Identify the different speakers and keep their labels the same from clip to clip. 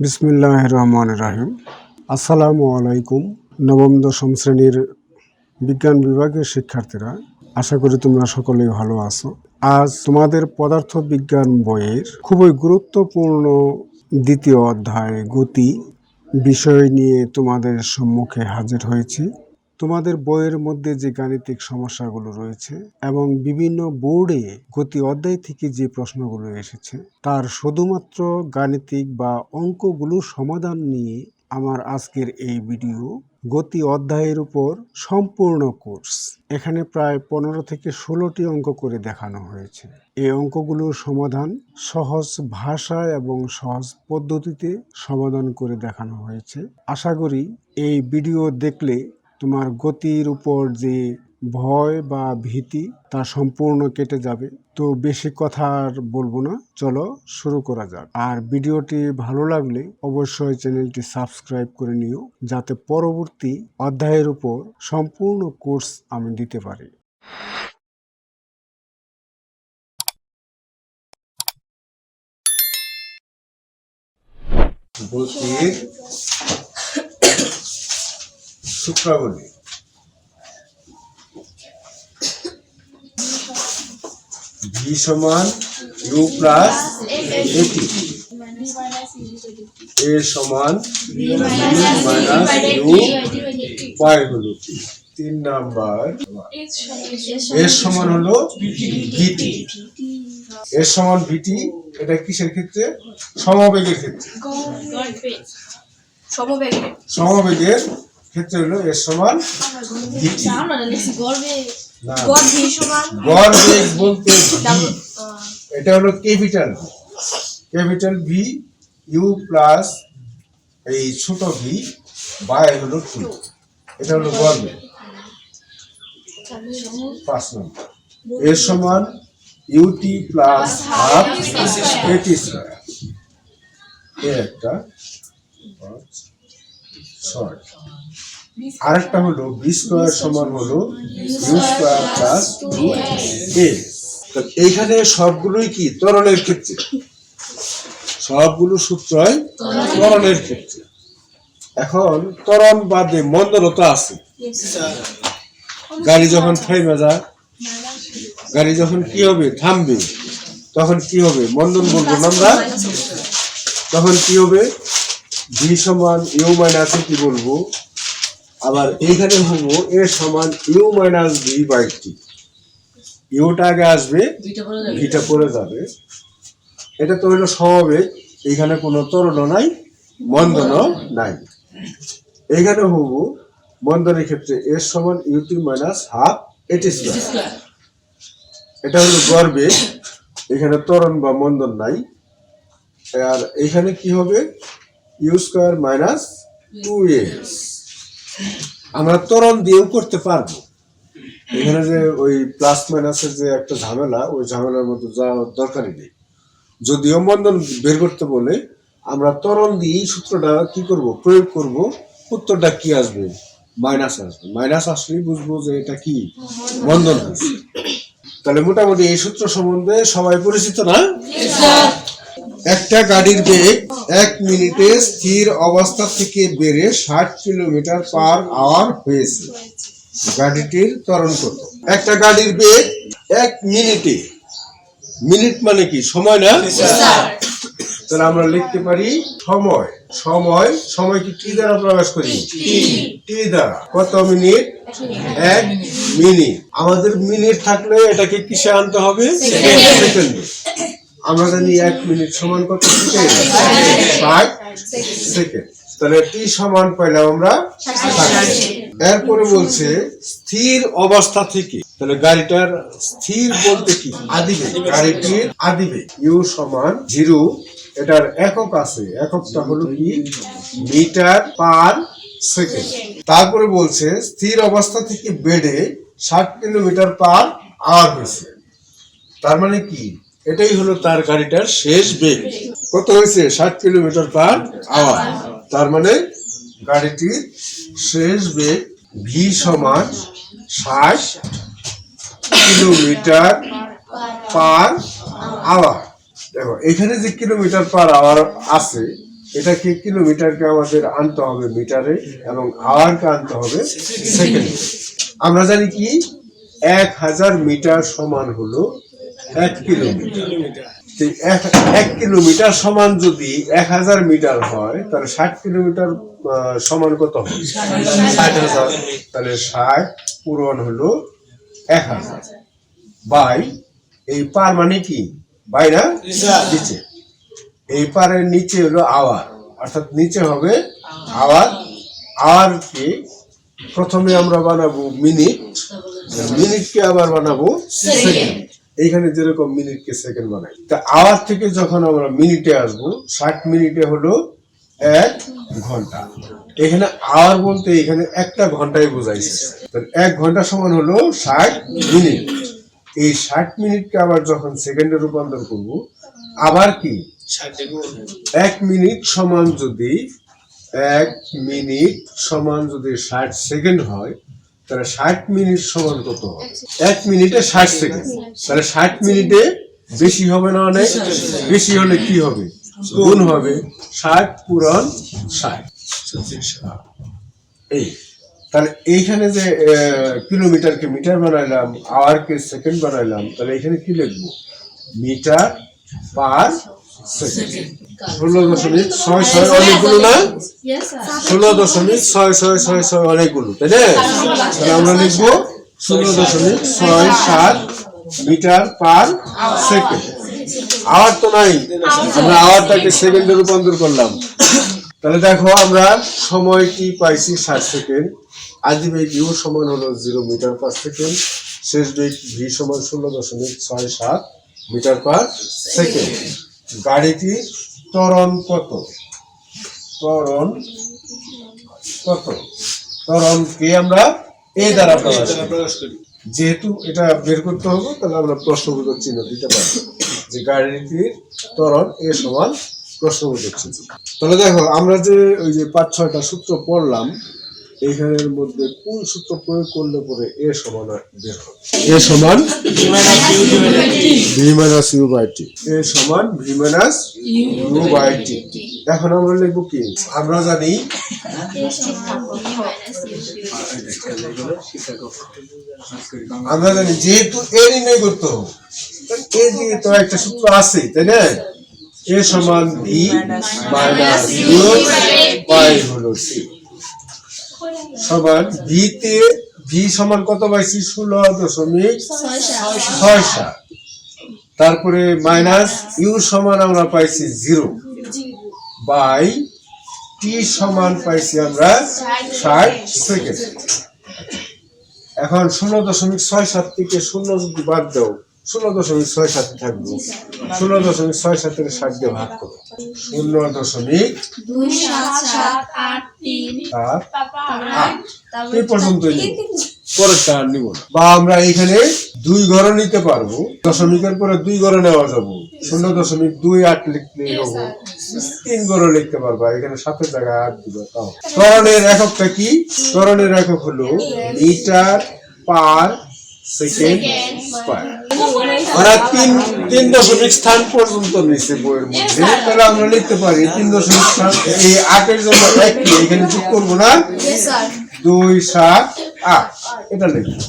Speaker 1: বিসমিল্লাহির রহমানির রহিম। আসসালামু আলাইকুম। নবম দশম শ্রেণীর বিজ্ঞান বিভাগের শিক্ষার্থীরা, আশা করি তোমরা সকলেই ভালো আছো। আজ তোমাদের পদার্থ বিজ্ঞান বইয়ের খুবই গুরুত্বপূর্ণ দ্বিতীয় অধ্যায় গতি বিষয় নিয়ে তোমাদের সম্মুখে হাজির হয়েছি। তোমাদের বইয়ের মধ্যে যে গাণিতিক সমস্যাগুলো রয়েছে এবং বিভিন্ন বোর্ডে গতি অধ্যায় থেকে যে প্রশ্নগুলো এসেছে তার শুধুমাত্র গাণিতিক বা অঙ্কগুলোর সমাধান নিয়ে আমার আজকের এই ভিডিও। গতি অধ্যায়ের উপর সম্পূর্ণ কোর্স। এখানে প্রায় 15 থেকে 16টি অঙ্ক করে দেখানো হয়েছে। এই অঙ্কগুলোর সমাধান সহজ ভাষায় এবং সহজ পদ্ধতিতে সমাধান করে দেখানো হয়েছে। আশা করি এই ভিডিও দেখলে তোমার গতির উপর যে ভয় বা ভীতি তা সম্পূর্ণ কেটে যাবে। তো বেশি কথা আর বলবো না, চলো শুরু করা যাক। আর ভিডিওটি ভালো লাগলে অবশ্যই চ্যানেলটি সাবস্ক্রাইব করে নিও, যাতে পরবর্তী অধ্যায়ের উপর সম্পূর্ণ কোর্স আমি দিতে পারি। গতির সূত্রাবলী। ভি সমান ইউ প্লাস এটি, এ সমান মাইনাস ইউ বাই হলো 3 নাম্বার। এর সমান হলো ভিটি। এর সমান ভিটি, এটা কিসের ক্ষেত্রে? সমবেগের ক্ষেত্রে। সমবেগের ক্ষেত্রে হলো এর সমান ভিটি। গড় বেগ বলতে এটা হলো ক্যাপিটাল ভি ইউ প্লাস এই ছোট ভি বাই হলো 2, এটা হলো গড় বেগ। 5 নম্বর। এর সমান ইউটি প্লাস হাফ এটি স্কয়ার, এর একটা 6। আরেকটা হলো বি স্কয়ার সমান হলো ইউ স্কয়ার প্লাস 2a। এইখানে সবগুলোই কি ত্বরণের ক্ষেত্রে, সবগুলো সূত্রই ত্বরণের ক্ষেত্রে। এখন ত্বরণ বাদে মন্দনতা আছে। গাড়ি যখন থেমে যায়, গাড়ি যখন কি হবে থামবে, তখন কি হবে? মন্দন বলবো না আমরা। তখন কি হবে? ভি সমান ইউ মাইনাস কি বলবো, আবার এইখানে হবো এ সমান U minus V by T. ইউটা আগে আসবে, ভিটা পরে যাবে। এটা তো হলো সমবেগ, এইখানে কোনো ত্বরণ নাই, মন্দনও নাই। এইখানে হবো মন্দনের ক্ষেত্রে এর সমান ইউটি মাইনাস হাফ এটি স্কয়ার। এটা হলো গড় বেগ, এখানে ত্বরণ বা মন্দন নাই। আর এইখানে কি হবে? U square minus 2s। আমরা ত্বরণ দিয়েও করতে পারবো। এখানে যে ওই প্লাস মাইনাসের যে একটা ঝামেলা, ওই ঝামেলার মধ্যে যাওয়ার দরকারই নেই। যদিও মন্দন বের করতে বলে, আমরা ত্বরণ দিয়েই সূত্রটা কি করব? প্রয়োগ করব। উত্তরটা কি আসবে? মাইনাস আসবে। মাইনাস আসলেই বুঝবো যে এটা কি মন্দন হয়েছে। তাহলে মোটামুটি এই সূত্র সম্বন্ধে সবাই পরিচিত না? একটা গাড়ির বেগ 1 মিনিটে স্থির অবস্থা থেকে বেড়ে 60 কিলোমিটার পার আওয়ার হয়েছে। গাড়িটির ত্বরণ কত? একটা গাড়ির বেগ 1 মিনিটে, মিনিট মানে কি সময় না? তাহলে আমরা লিখতে পারি সময়। সময় কি টি দ্বারা প্রকাশ করি? টি দ্বারা। কত মিনিট? 1 মিনিট। আমাদের মিনিট থাকলে এটাকে কিসে আনতে হবে? সেকেন্ডে। আমরা জানি 1 মিনিট সমান কত সেকেন্ড? 60 সেকেন্ড। তাহলে টি সমান পাইলাম আমরা 60। এরপরে বলছে স্থির অবস্থা থেকে। তাহলে গাড়িটার স্থির বলতে কি? আদিবেগ। গাড়িটির আদিবেগ ইউ সমান 0। এটার একক আছে, এককটা হলো কি? Metre per second. তারপরে বলছে স্থির অবস্থা থেকে বেড়ে 60 কিলোমিটার পার আওয়ার হয়েছে। তার মানে কি? এটাই হলো তার গাড়িটার শেষ বেগ। কত হয়েছে? 60 কিলোমিটার পার আওয়ার। তার মানে গাড়িটির শেষ বেগ ভি সমান 60 কিলোমিটার পার আওয়ার। দেখো এখানে যে কিলোমিটার পার আওয়ার আছে, এটাকে কিলোমিটারকে আমাদের আনতে হবে মিটারে এবং আওয়ারকে আনতে হবে সেকেন্ডে। আমরা জানি কি 1000 মিটার সমান হলো 1 কিলোমিটার। 1 কিলোমিটার সমান যদি 1000 মিটার হয় তাহলে 60 কিলোমিটার সমান কত হবে? 60,000। তাহলে 60 পূরণ হলো 1000 বাই এই পার মানে কি বাই না নিচে, এই পারের নিচে হলো আওয়ার, অর্থাৎ নিচে হবে আওয়ার। আওয়ারকে প্রথমে আমরা বানাবো মিনিট, মিনিটকে আবার বানাবো সেকেন্ড। এইখানে যেরকম মিনিটকে সেকেন্ড বানাই, তা আওয়ার থেকে যখন আমরা মিনিটে আসবো 60 মিনিটে হলো 1 ঘন্টা। এখানে আওয়ার বলতে এখানে একটা ঘন্টায় বোঝাইছে, 1 ঘন্টা সমান হলো 60 মিনিট। এই 60 মিনিটকে আবার যখন সেকেন্ডে রূপান্তর করব, আবার কি 1 মিনিট সমান যদি 60 সেকেন্ড হয় তাহলে 60 মিনিট সমান কত হবে? 1 মিনিটে 60 সেকেন্ড। তাহলে 60 মিনিটে বেশি হবে না? অনেক বেশি হলে কি হবে? গুণ হবে 60 পূরণ 60। এই তাহলে এইখানে যে কিলোমিটারকে মিটার বানাইলাম, আওয়ারকে সেকেন্ড বানাইলাম, তাহলে এখানে কি লিখবো? Metre per second. 16.66 অনেকগুলো না? 16.6666 অনেকগুলো, তাই না? তাহলে আমরা লিখবো 16.67 মিটার পার সেকেন্ড। আওয়ার তো নাই, আমরা আওয়ারটাকে সেকেন্ডে রূপান্তর করলাম। তাহলে দেখো আমরা সময় কি পাইছি 60 সেকেন্ড। আদি বেগ ইউ সমান হলো 0 মিটার পার সেকেন্ড, শেষ বেগ ভি সমান 16.67 মিটার পার সেকেন্ড। গাড়িটির ত্বরণ কত? ত্বরণকে আমরা এ দ্বারা প্রকাশ করি। যেহেতু এটা বের করতে হবে তাহলে আমরা প্রশ্নবোধক চিহ্ন দিতে পারি যে গাড়িটির ত্বরণ এ সমান প্রশ্নবোধক চিহ্ন। তাহলে দেখো আমরা যে ওই যে 5-6টা সূত্র পড়লাম, এইখানের মধ্যে কোন সূত্র প্রয়োগ করলে পরে এ সমান বের হবে? এ সমান V minus you by T. এ সমান V minus you by T. এখন আমরা লিখবো কি? আমরা জানি যেহেতু এ নির্ণয় করতে হবে, এ দিয়ে তো একটা সূত্র আছে, তাই না? এ সমান ভি মাইনাস ইউ বাই হলো সি সমান ভিতে ভি সমান কত পাইছি? 16.67। তারপরে মাইনাস ইউ সমান আমরা পাইছি 0 বাই টি সমান পাইছি আমরা 60 সেকেন্ড। এখন 16.67 থেকে 0 যদি বাদ দাও 16.67 থাকবে। 16.67 এর 60 দিয়ে ভাগ করো, 0.2783 এই পর্যন্ত পরেরটা আর নিব না। বা আমরা এখানে 2 ঘর নিতে পারবো, দশমিকের পরে 2 ঘর নেওয়া যাবো। 0.28 লিখলেই হবে, 3 ঘর লিখতে পারবা, এখানে 7 জায়গায় 8 দিবে। তাও ত্বরণের এককটা কি? ত্বরণের একক হলো মিটার পার সেকেন্ড স্কয়ার। আমরা 3 দশমিক স্থান পর্যন্ত নিচে বইয়ের মধ্যে, তাহলে আমরা লিখতে পারি 3 দশমিক স্থান। এই 8 এর জন্য 1 এখানে যোগ করবো না? 2 7 8 এটা লিখবো।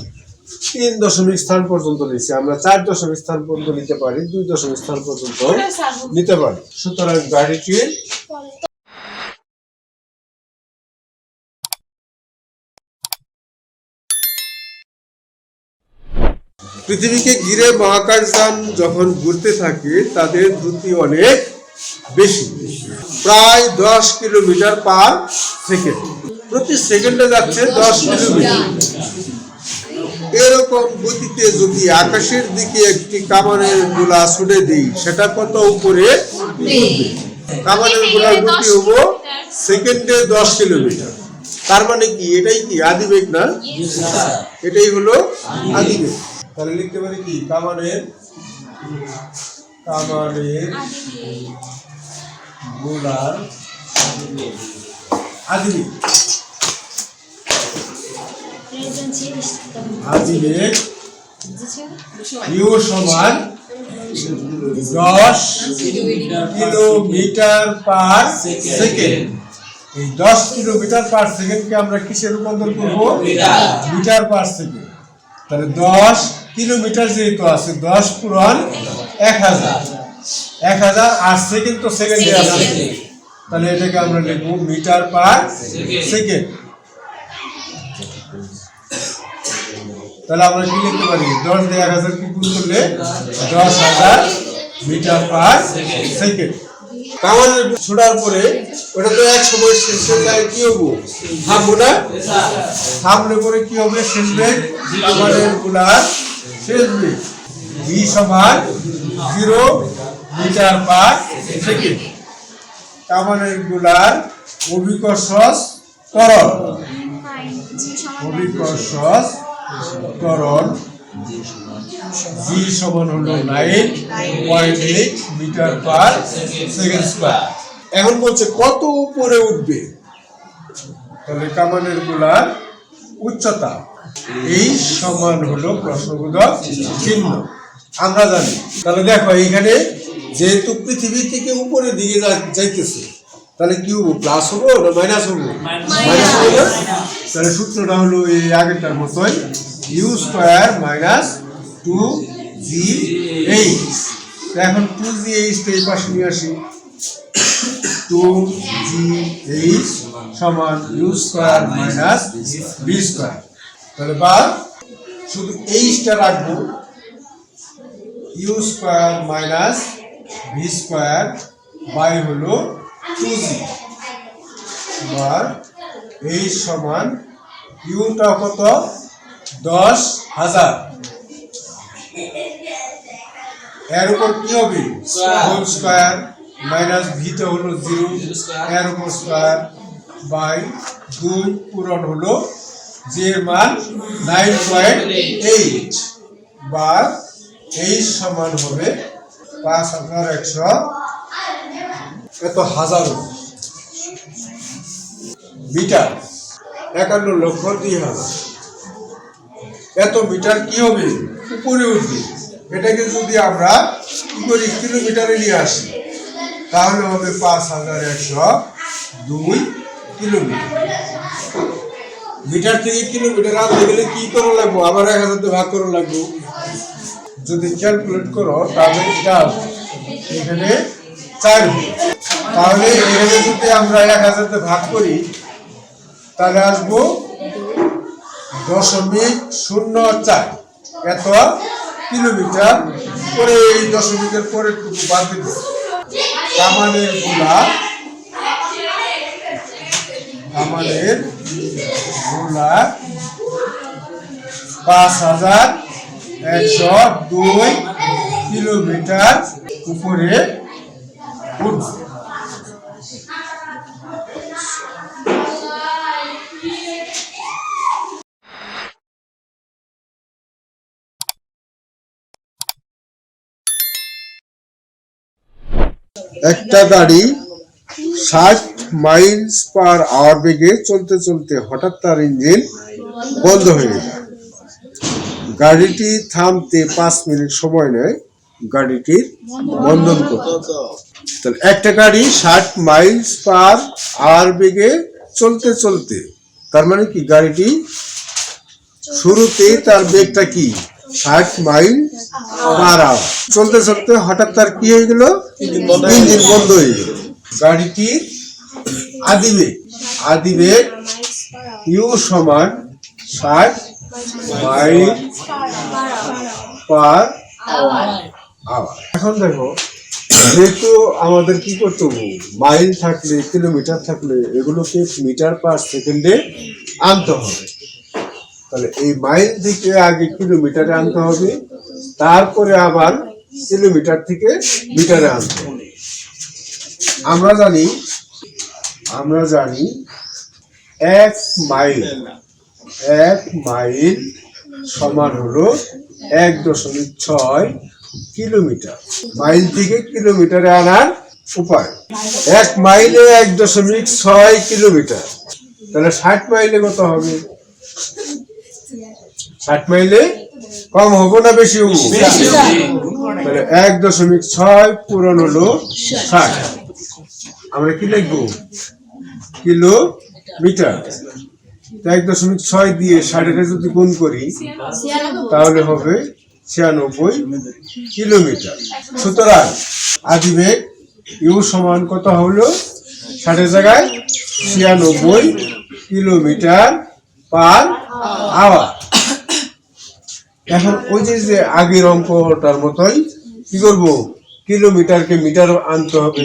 Speaker 1: 3 দশমিক স্থান পর্যন্ত নিচে আমরা 4 দশমিক স্থান পর্যন্ত নিতে পারি, 2 দশমিক স্থান পর্যন্ত নিতে পারি। সুতরাং গাড়িটির পৃথিবীকে ঘিরে মহাকাশযান যখন ঘুরতে থাকে তাদের দ্রুতি অনেক বেশি, প্রায় 10 কিলোমিটার পার সেকেন্ড। প্রতি সেকেন্ডে যাচ্ছে 10 কিলোমিটার। এরকম গতিতে যদি আকাশের দিকে একটি কামানের গোলা ছুড়ে দিই সেটা কত উপরে উঠবে? কামানের গোলার গতি হবো সেকেন্ডে 10 কিলোমিটার। তার মানে কি এটাই কি আদিবেগ না? এটাই হলো আদিবেগ। তাহলে লিখতে পারি কি কামানের গোলার আদিবেগ। আদিবেগ ইউ সমান 10 কিলোমিটার পার সেকেন্ড। এই 10 কিলোমিটার পার সেকেন্ডকে আমরা কিসে রূপান্তর করব? Metre per second. তাহলে 10 কিলোমিটার যেহেতু আছে 10 পূরণ 1000, 1000 আর সেকেন্ড তো সেকেন্ডে আছে, তাহলে এটাকে আমরা লিখব মিটার পার সেকেন্ড। তাহলে আমরা কি লিখতে পারি? 10 দিয়ে 1000 কি গুণ করলে 10000 মিটার পার সেকেন্ড। কামানের ছোড়ার পরে ওটা তো এক সময় শেষ হয়ে যায়, কি হবো? থামবো না? থামলে পরে কি হবে? শেষ বেগ কামানের গুলার শেষ বেগ v সমান 0 মিটার পার সেকেন্ড। কামানের গুলার অভিকর্ষ ত্বরণ, অভিকর্ষ ত্বরণ v সমান হলো 9.8 মিটার পার সেকেন্ড স্কয়ার। এখন বলছে কত উপরে উঠবে? তাহলে কামানের গুলার উচ্চতা এই সমান হলো প্রশ্নবোধক চিহ্ন, আমরা জানি। তাহলে দেখো এখানে যেহেতু পৃথিবী থেকে উপরের দিকে যাইতেছে, তাহলে কি হবো? প্লাস হবো না মাইনাস হবো? মাইনাস হবো না? তাহলে সূত্রটা হলো এই আগেরটার মতোই, ইউ স্কয়ার মাইনাস 2gh। এখন 2gh এই পাশে নিয়ে আসি, 2gh সমান U square minus v square. তাহলে বা শুধু এইটা রাখবো, U square minus v square by হলো 2g, বার এই সমান ইউটা কত? 10,000, এর উপর কি হবে? হোল স্কয়ার মাইনাস ভিটা হলো 0, এর উপর স্কয়ার বাই 2 পূরণ হলো জি এর মান 9.8, বা এই সমান হবে 5100 এত হাজার মিটার, 51,02,000 এত মিটার কি হবে? উপরে উঠবে। এটাকে যদি আমরা কি করি? কিলোমিটারে নিয়ে আসি, তাহলে হবে 5102 কিলোমিটার। মিটার থেকে কিলোমিটার আনতে গেলে কি করা লাগবো? আবার 1000 দিয়ে ভাগ করা লাগবো। যদি ক্যালকুলেট করো তাহলে এটা এখানে 4 হবে। তাহলে এখানে যদি আমরা 1000 দিয়ে ভাগ করি তাহলে আসবো 0.04 এত কিলোমিটার। পরে এই দশমিকের পরের টুকু বাদ দিতে কামানের গুলা 5102 কিলোমিটার উপরে উঠবে। একটা গাড়ি 60 মাইলস পার আওয়ার বেগে চলতে চলতে হঠাৎ তার ইঞ্জিন বন্ধ হয়ে যায়। গাড়িটি থামতে 5 মিনিট সময় নেয় গাড়িটির বন্ধন করতে। তাহলে একটা গাড়ি 60 মাইলস পার আওয়ার বেগে চলতে চলতে, তার মানে কি গাড়িটি শুরুতেই তার বেগটা কি 60 মাইল পার আওয়ার, চলতে চলতে হঠাৎ তার কি হয়ে গেল? ইঞ্জিন বন্ধ হয়ে গেল। গাড়িটির আদিবেগ ইউ সমান 60 মাইল পার আওয়ার। এখন দেখো, যেহেতু আমাদের কি করতে হবে? মাইল থাকলে কিলোমিটার থাকলে এগুলোকে মিটার পার সেকেন্ডে আনতে হবে। তাহলে এই মাইল থেকে আগে কিলোমিটারে আনতে হবে, তারপরে আবার কিলোমিটার থেকে মিটারে আনতে হবে। আমরা জানি 1 মাইল সমান হলো 1.6 কিলোমিটার। মাইল থেকে কিলোমিটারে আনার উপায়, 1 মাইলে 1.6 কিলোমিটার। তাহলে 60 মাইলে কত হবে? 60 মাইলে কম হবো না বেশি হবো? তাহলে 1.6 পূরণ হলো 60। আমরা কি লিখবো? কিলোমিটার। 1.6 দিয়ে 60 যদি গুণ করি তাহলে হবে 96 কিলোমিটার। সুতরাং আদিবেগ ইউ সমান কত হলো? 60 জায়গায় 96 কিলোমিটার পার আওয়ার। এখন ওই যে আগের অঙ্কটার মতোই কি করব? কিলোমিটারকে মিটার আনতে হবে।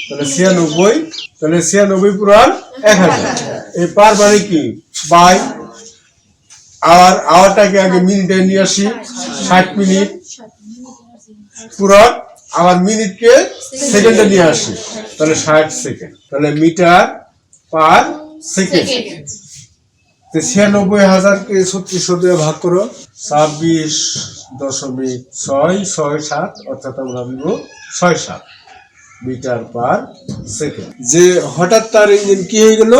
Speaker 1: তাহলে 96, তাহলে 96 পুরান 1000। এই পার মানে কি? By our. আওয়ারটাকে আগে মিনিটে নিয়ে আসি। 60 মিনিট পুরান আবার মিনিটকে সেকেন্ডে নিয়ে আসি। তাহলে 60 সেকেন্ড। তাহলে মিটার পার সেকেন্ড। 96,000কে 3600 দিয়ে ভাগ করো। 26.667 অর্থাৎ আমরা দিব 67 মিটার পার সেকেন্ড। যে হঠাৎ তার ইঞ্জিন কি হয়ে গেল?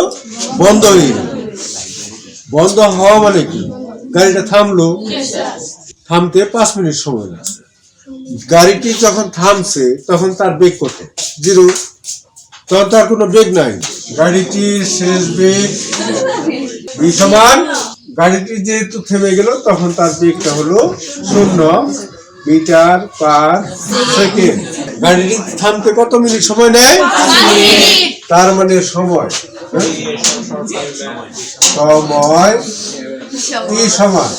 Speaker 1: বন্ধ হয়ে গেল। বন্ধ হওয়া মানে কি? গাড়িটা থামলো। থামতে 5 মিনিট সময় লাগছে। গাড়িটি যখন থামছে তখন তার বেগ কত? 0। তখন তার কোনো বেগ নাই। গাড়িটির শেষ বেগ v সমান, গাড়িটি যেহেতু থেমে গেল তখন তার বেগটা হলো 0 মিটার পার সেকেন্ড। গাড়িটি থামতে কত মিনিট সময় নেয়? তার মানে সময় কি সমান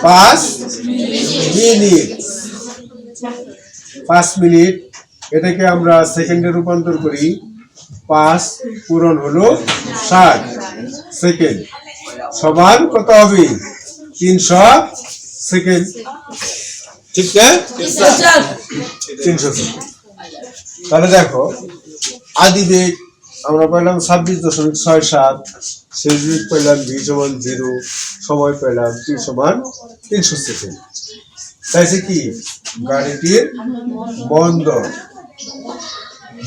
Speaker 1: 5 মিনিট। 5 মিনিট এটাকে আমরা সেকেন্ডে রূপান্তর করি। 5 পূরণ হলো 60 সেকেন্ড সমান কত হবে? 300 সেকেন্ড। ঠিক না? 300 সেকেন্ড। তাহলে দেখো আদিবেগ আমরা পেলাম 26.67, শেষ বেগ পেলাম v সমান 0, সময় পেলাম t সমান 300 সেকেন্ড। তাইছে কি? গাড়িটির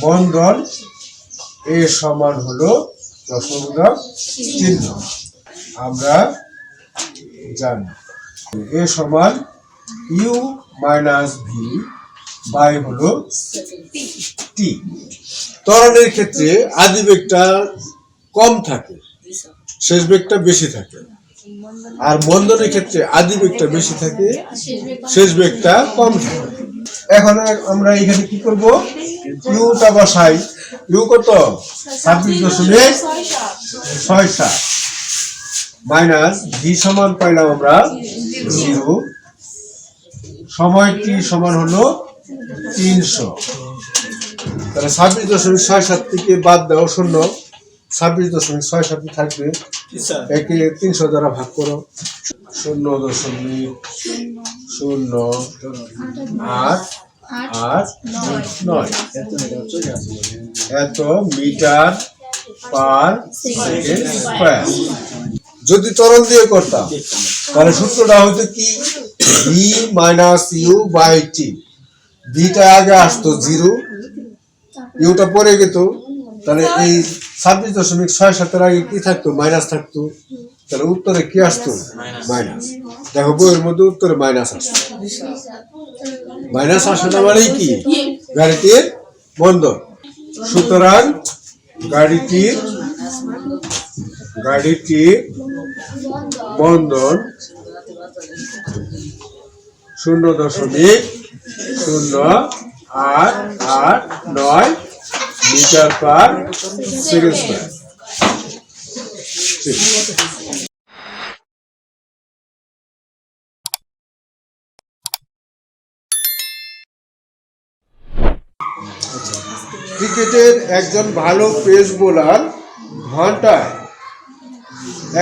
Speaker 1: বন্ধন এ সমান হলো দশমিক চিহ্ন। আমরা জানি এ সমান ইউ মাইনাস ভি বাই হলো টি। ত্বরণের ক্ষেত্রে আদি বেগটা কম থাকে, শেষ বেগটা বেশি থাকে। আর মন্দনের ক্ষেত্রে আদি বেগটা বেশি থাকে, শেষ বেগটা কম থাকে। এখন আমরা এখানে কি করব? ইউটা বসাই। ইউ কত? 26.67 মাইনাস ভি সমান পাইলাম আমরা 0, সময় টি সমান হলো 300। তাহলে 26.67 থেকে বাদ দাও 0, 26.67 থাকবে। একে 300 দ্বারা ভাগ করো। 0.00889 এত মিটার পার সেকেন্ড স্কয়ার। যদি ত্বরণ দিয়ে করতাম তাহলে সূত্রটা হইতো কি? V minus you by T. ভিটা আগে আসতো 0, ইউটা পরে যেত। তাহলে এই 26.67 আগে কি থাকতো? মাইনাস থাকতো। তাহলে উত্তরে কি আসতো? মাইনাস। দেখো বইয়ের মধ্যে উত্তরে মাইনাস আসতো। মাইনাস আসাটা মানে কি? গাড়িটির বন্ধন। সুতরাং গাড়িটির বন্ধন 0.0889 মিটার পার সেকেন্ড স্কয়ার। ক্রিকেটের একজন ভালো পেস বোলার ঘন্টায়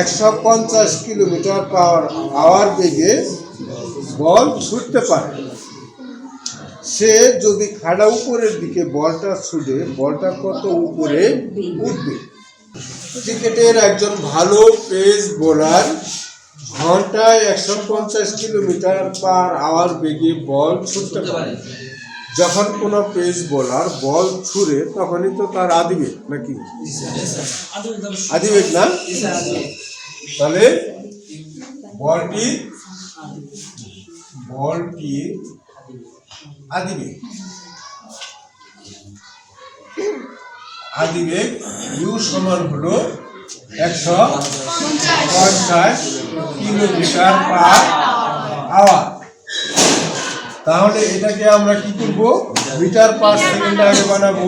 Speaker 1: 150 কিলোমিটার পার আওয়ার বেগে বল ছুটতে পারে। সে যদি খাড়া উপরের দিকে বলটা ছুটে, বলটা কত উপরে উঠবে? ক্রিকেটের একজন ভালো পেস বোলার ঘন্টায় 150 কিলোমিটার পার আওয়ার বেগে বল ছুটতে পারে। যখন কোনো পেস বোলার বল ছুড়ে তখনই তো তার আদিবেগ নাকি? আদিবেগ না? তাহলে বলটি বলটি আদিবেগ ইউ সমান হলো 150 কিলোমিটার পার আওয়ার। তাহলে এটাকে আমরা কি করব, মিটার পার সেকেন্ড আগে বানাবো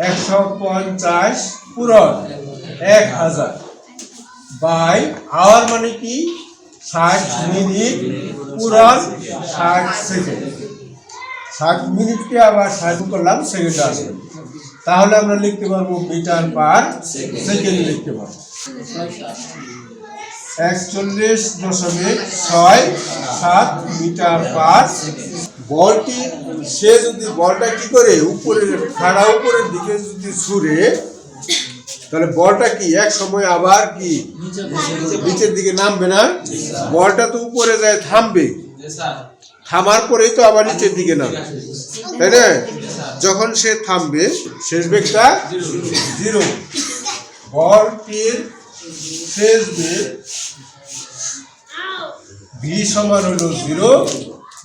Speaker 1: 150 পূরণ 1000 বাই আওয়ার মানে কি 60 মিনিট পূরণ 60 সেকেন্ড। 60 মিনিটকে আবার 60 করলাম সেকেন্ড আসবে, তাহলে আমরা লিখতে পারবো মিটার পার সেকেন্ড লিখতে পারবো 41.67 মিটার পার। বলটি সে যদি বলটা কি করে উপরে খাড়া উপরের দিকে যদি ছুড়ে, তাহলে বলটা কি এক সময় আবার কি নিচের দিকে নামবে না? বলটা তো উপরে যায় থামবে, থামার পরেই তো আবার নিচের দিকে নামবে, তাই না? যখন সে থামবে শেষ বেগটা 0। বলটির শেষ বেগ ভি সমান হলো 0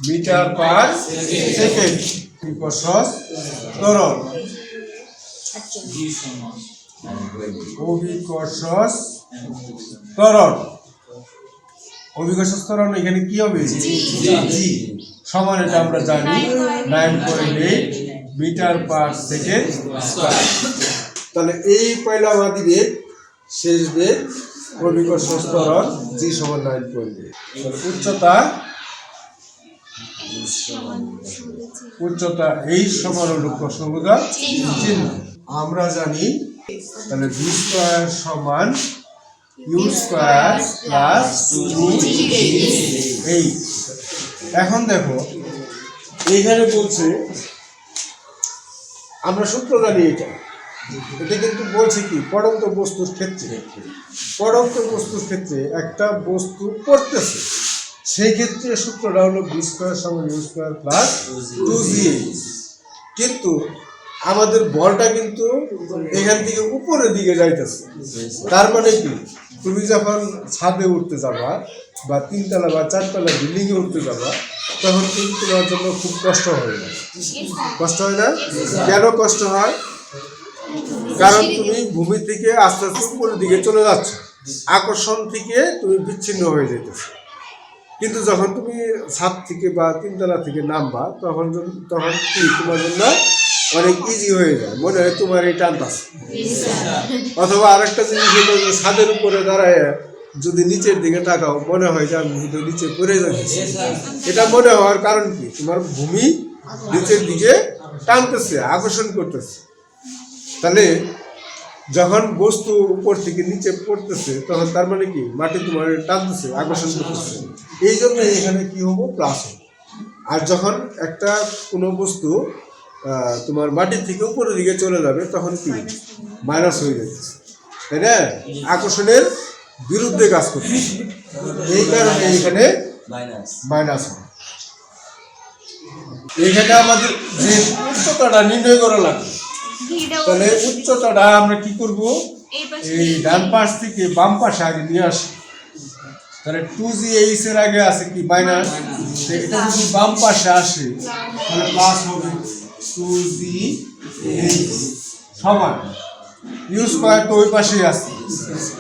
Speaker 1: মিটার পার সেকেন্ড। ত্বরণ অভিকর্ষজ ত্বরণ, অভিকর্ষজ ত্বরণ এখানে কি হবে? জি সমান, এটা আমরা জানি 9.8 মিটার পার সেকেন্ড স্কয়ার। তাহলে এই পয়লা মাধ্যমিক শেষ বেগ অভিকর্ষজ ত্বরণ জি সমান 9.8। উচ্চতা এই সমান হলো প্রশ্নবোধক চিহ্ন আমরা জানি। তাহলে ভি স্কয়ার সমান ইউ স্কয়ার প্লাস 2h। এখন দেখো এইখানে বলছে, আমরা সূত্র জানি এটা কিন্তু বলছে কি পড়ন্ত বস্তুর ক্ষেত্রে, পড়ন্ত বস্তুর ক্ষেত্রে একটা বস্তু পড়তেছে, সেই ক্ষেত্রে সূত্রটা হলো ভি স্কয়ার সমান ইউ স্কয়ার প্লাস 2gh। কিন্তু আমাদের বলটা কিন্তু এখান থেকে উপরের দিকে যাইতেছে, তার মানে কি তুমি যখন ছাদে উঠতে যাবা বা 3 তলা বা 4 তলা বিল্ডিং এ উঠতে যাবা, তখন কিন্তু তোমার জন্য খুব কষ্ট হয় না? কষ্ট হয় না? কেন কষ্ট হয়? কারণ তুমি ভূমি থেকে আস্তে আস্তে উপরের দিকে চলে যাচ্ছ, আকর্ষণ থেকে তুমি বিচ্ছিন্ন হয়ে যেতেছো। কিন্তু যখন তুমি ছাদ থেকে বা 3 তলা থেকে নামবা, তখন কি তোমার জন্য অনেক ইজি হয়ে যায়, মনে হয় তোমার এই টানতাছে। অথবা আরেকটা জিনিস হলো যে ছাদের উপরে দাঁড়ায় যদি নিচের দিকে তাকাও, মনে হয় যে আমি নিচে পড়ে যাচ্ছি। এটা মনে হওয়ার কারণ কি? তোমার ভূমি নিচের দিকে টানতেছে, আকর্ষণ করতেছে। তাহলে যখন বস্তু উপর থেকে নিচে পড়তেছে, তখন তার মানে কি মাটি তোমার টানতেছে, আকর্ষণ করতেছে। এই জন্য এখানে কি হবো? প্লাস হবে। আর যখন একটা কোনো বস্তু তোমার মাটির থেকে উপরের দিকে চলে যাবে, তখন কি মাইনাস হয়ে যাচ্ছে, তাই না? আকর্ষণের বিরুদ্ধে কাজ করছে, এই কারণে এখানে মাইনাস হবে। এখানে আমাদের যে উচ্চতাটা নির্ণয় করা লাগবে, তাহলে উচ্চতাটা আমরা কি করব? এই ডান পাশ থেকে বাম পাশে আগে নিয়ে আসি। তাহলে 2gh এর আগে আছে কি মাইনাস, এটা যদি বাম পাশে আসে তাহলে প্লাস হবে 2gh সমান ইউ স্কয়ার তো ওই পাশেই আছে,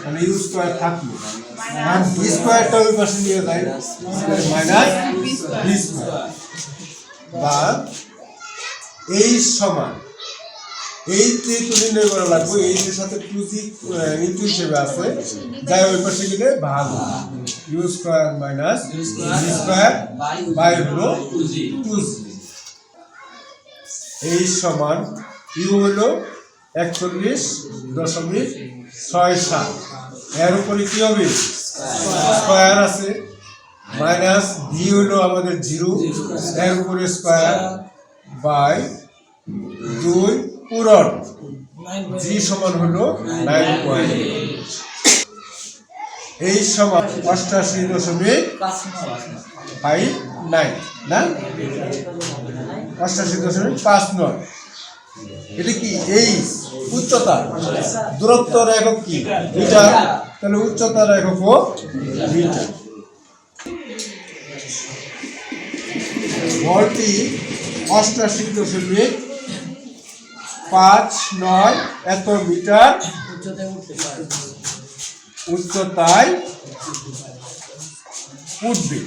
Speaker 1: তাহলে ইউ স্কয়ার থাকলো, আর ভি স্কয়ারটা ওই পাশে নিয়ে যায়, মাইনাস ভি স্কয়ার বা এই সমান এইটি নির্ণয় করা লাগবে। এইটির সাথে 2g ইনটু হিসেবে আছে, যাই ওই পাশে গেলে ভাগ U square minus V square by হলো 2g। এই সমান ইউ হলো 41.67, এর উপরে কি হবে? স্কয়ার আছে, মাইনাস ভি হলো আমাদের 0, এর উপরে স্কয়ার বাই 2 পূরণ জি সমান হলো 9.8। এই সমান 88.59 না, 88.59। এটা কি? এই উচ্চতা, দূরত্বের একক কি? মিটার, তাহলে উচ্চতার একক মিটার। বলটি 88.59 এত মিটার উচ্চতায় উঠবে।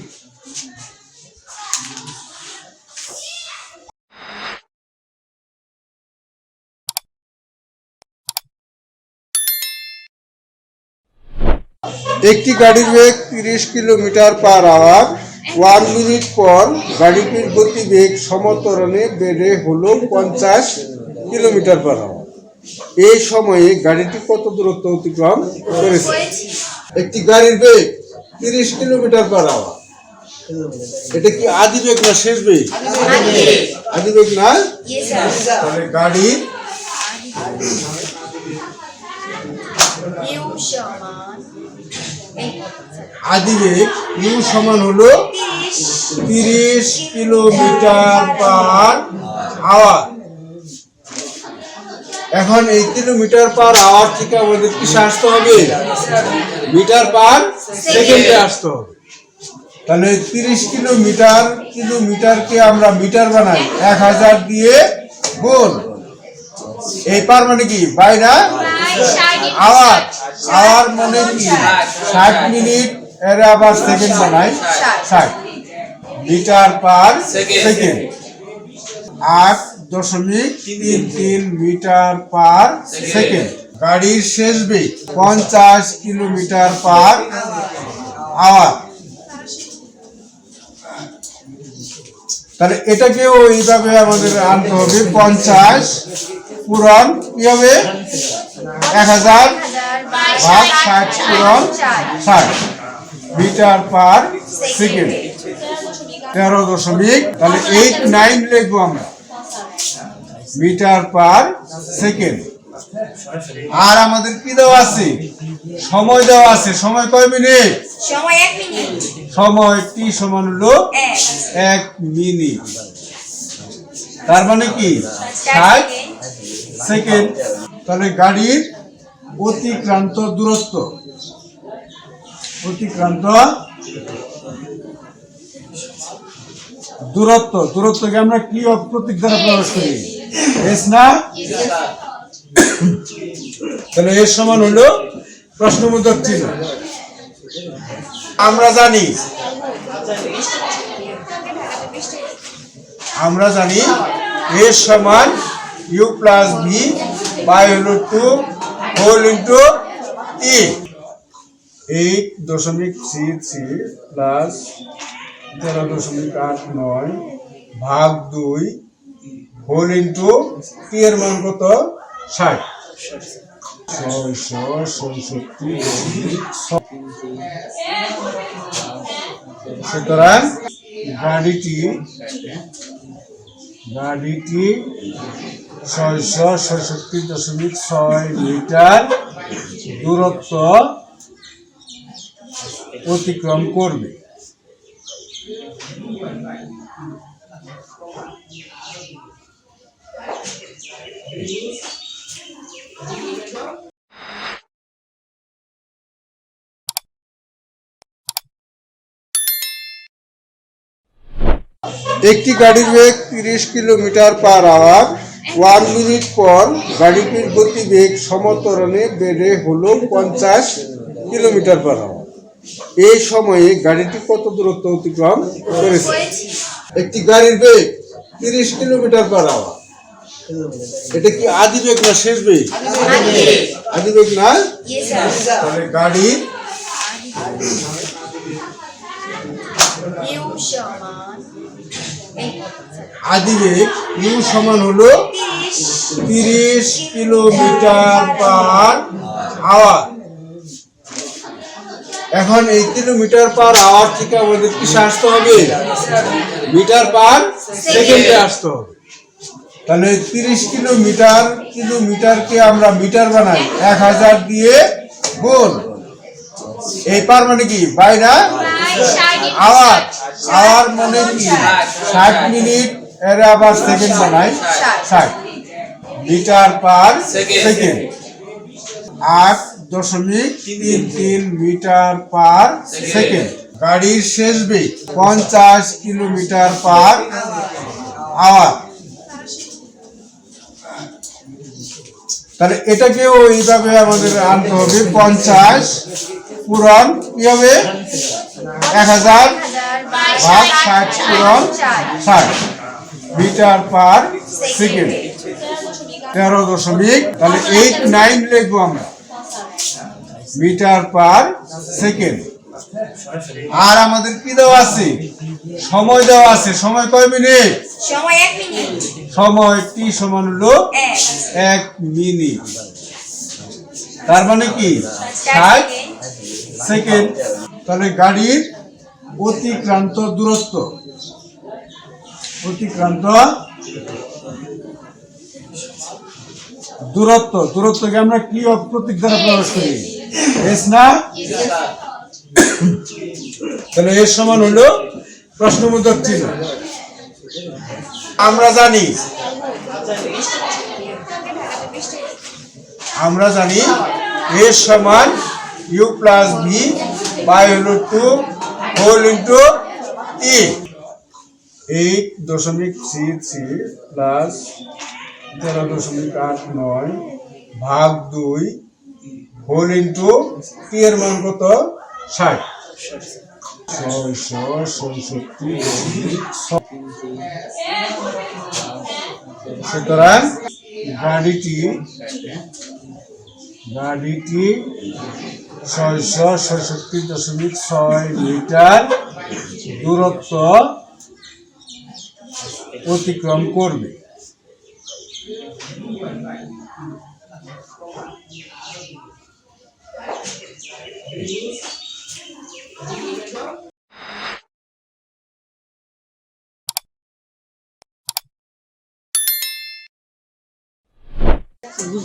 Speaker 1: একটি গাড়ির বেগ 30 কিলোমিটার পার আওয়ার। 1 মিনিট পর গাড়িটির গতিবেগ সমত্বরণে বেড়ে হলো 50 কিলোমিটার পার আওয়ার। এই সময়ে গাড়িটি কত দূরত্ব অতিক্রম করেছে? একটি গাড়ির বেগ 30 কিলোমিটার পার আওয়ার। এটা কি আদি বেগ না শেষ বেগ? আদি বেগ না? তাহলে গাড়ির আদি বেগ ইউ সমান হলো 30 কিলোমিটার পার আওয়ার। এখন এই কিলোমিটার পার আওয়ার থেকে আমাদের কি আসতে হবে? মিটার পার সেকেন্ডে আসতে হবে। তাহলে 30 কিলোমিটারকে আমরা মিটার বানাই 1000 দিয়ে গুণ। এই পার মানে কি বাই না? আওয়ার। আওয়ার মানে কি 60 মিনিট, এর আবার সেকেন্ড বানাই 60 metre per second. 8.33 metre per second. গাড়ির শেষ বেগ 50 কিলোমিটার পার আওয়ার। তাহলে এটাকেও এইভাবে আমাদের আনতে হবে। 50 পূরণ কি হবে? 1000 ভাগ 60 পূরণ 60 মিটার পার সেকেন্ড। 13 তাহলে 89 লিখবো আমরা মিটার পার সেকেন্ড। আর আমাদের কি দেওয়া আছে? সময় দেওয়া আছে। সময় কয় মিনিট?
Speaker 2: সময় 1 মিনিট।
Speaker 1: সময় টি সমান হলো 1 মিনিট। তার মানে কি 60 সেকেন্ড। তাহলে গাড়ির অতিক্রান্ত দূরত্বকে আমরা কি প্রতীক দ্বারা প্রকাশ করি? এস না? তাহলে এর সমান হলো প্রশ্নবোধক চিহ্ন। আমরা জানি এর সমান ইউ প্লাস ভি বাই হলো 2 হোল ইন্টু টি। 8.33 প্লাস 13.89 ভাগ 2 হোল ইন্টু টি এর মান কত? 60। 666। সুতরাং গাড়িটি 666.6 মিটার দূরত্ব অতিক্রম করবে। একটি গাড়ির বেগ 30 কিলোমিটার পার আওয়ার। 1 মিনিট পর গাড়িটির গতিবেগ সমত্বরণে বেড়ে হলো 50 কিলোমিটার পার আওয়ার। এই সময়ে গাড়িটি কত দূরত্ব অতিক্রম করেছে? একটি গাড়ির বেগ 30 কিলোমিটার পার আওয়ার। এটা কি আদি বেগ না শেষ বেগ? আদি বেগ না? তাহলে গাড়ির আদি বেগ ইউ সমান হলো 30 কিলোমিটার পার আওয়ার। এখন এই কিলোমিটার পার আওয়ার থেকে আমাদের কি আসতে হবে? মিটার পার সেকেন্ডে আসতে হবে। তাহলে 30 কিলোমিটারকে আমরা মিটার বানাই 1000 দিয়ে গুণ। এই পার মানে কি বাই না? আওয়ার। আওয়ার মানে কি 60 মিনিট, এর আবার সেকেন্ড বানাই 60 metre per second. 8.33 metre per second. গাড়ির শেষ বেগ 50 কিলোমিটার পার আওয়ার। তাহলে এটাকেও এইভাবে আমাদের আনতে হবে 50 পূরণ কি হবে 1000 ভাগ 60 পূরণ 60 মিটার পার সেকেন্ড। 13 তাহলে 89 লিখবো আমরা মিটার পার সেকেন্ড। আর আমাদের কি দেওয়া আছে সময় দেওয়া আছে। সময় কয় মিনিট?
Speaker 2: সময় 1 মিনিট।
Speaker 1: সময় টি সমান হলো 1 মিনিট। তার মানে কি 60 সেকেন্ড। তাহলে গাড়ির অতিক্রান্ত দূরত্ব দূরত্বকে আমরা কি প্রতীক দ্বারা প্রকাশ করি? এস না? তাহলে এর সমান হলো প্রশ্নবোধক চিহ্ন। আমরা জানি এর সমান ইউ প্লাস ভি বাই হলো 2 হোল ইন্টু ই। 8.33 প্লাস 13.89 ভাগ 2 হোল ইন্টু টি এর মান কত? 60। 666। সুতরাং গাড়িটি 666.6 মিটার দূরত্ব অতিক্রম করবে।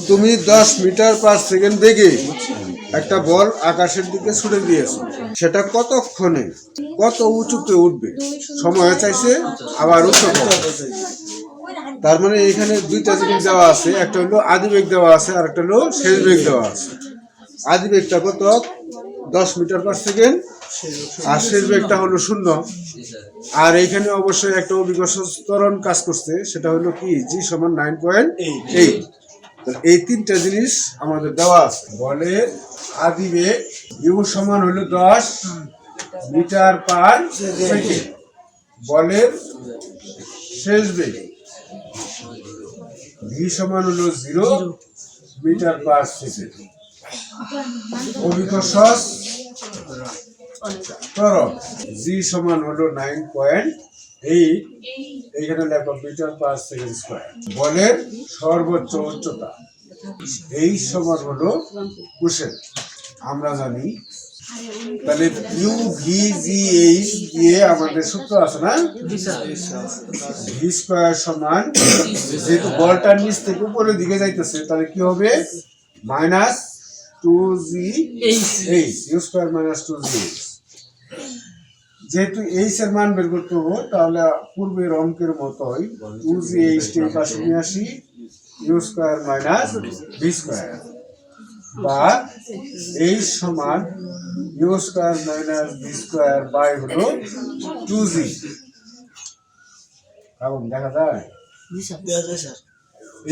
Speaker 1: তুমি 10 মিটার পার সেকেন্ড বেগে একটা বল আকাশের দিকে ছুড়ে দিয়েছো, সেটা কতক্ষণে কত উঁচুতে উঠবে? সময় চাইছে, আবার উচ্চতা। তার মানে এখানে দুইটা জিনিস দেওয়া আছে, একটা হলো আদি বেগ দেওয়া আছে আর একটা হলো শেষ বেগ দেওয়া আছে। আদি বেগটা কত? 10 মিটার পার সেকেন্ড, আর শেষ বেগটা হলো 0। আর এইখানে অবশ্যই একটা অভিকর্ষণ কাজ করছে, সেটা হলো কি জি সমান 9.8। এই তিনটা জিনিস আমাদের দেওয়া আছে। বলের আদি বেগ ইউ সমান হলো 10 মিটার পার সেকেন্ড, বলের শেষ বেগ ভি সমান হলো 0 মিটার পার সেকেন্ড, অভিকর্ষজ ত্বরক জি সমান হলো 9.8, এইখানে লেখো মিটার পার সেকেন্ড স্কয়ার। বলের সর্বোচ্চ উচ্চতা এই সমান হলো কোশেন আমরা জানি। তাহলে ইউ ভি জি এইচ দিয়ে আমাদের সূত্র আছে না, ভি স্কয়ার সমান, যেহেতু বলটা নিচ থেকে উপরের দিকে যাইতেছে তাহলে কি হবে মাইনাস 2জি এইচ, ইউ স্কয়ার মাইনাস 2জি এইচ। যেহেতু এইচ এর মান বের করতে হবে, তাহলে পূর্বের অঙ্কের মতোই 2জি এইচ টি পাশে নিয়ে আসি, U square minus V square, বা এইচ সমান U square minus V square by হলো 2জি। এখন দেখা যায়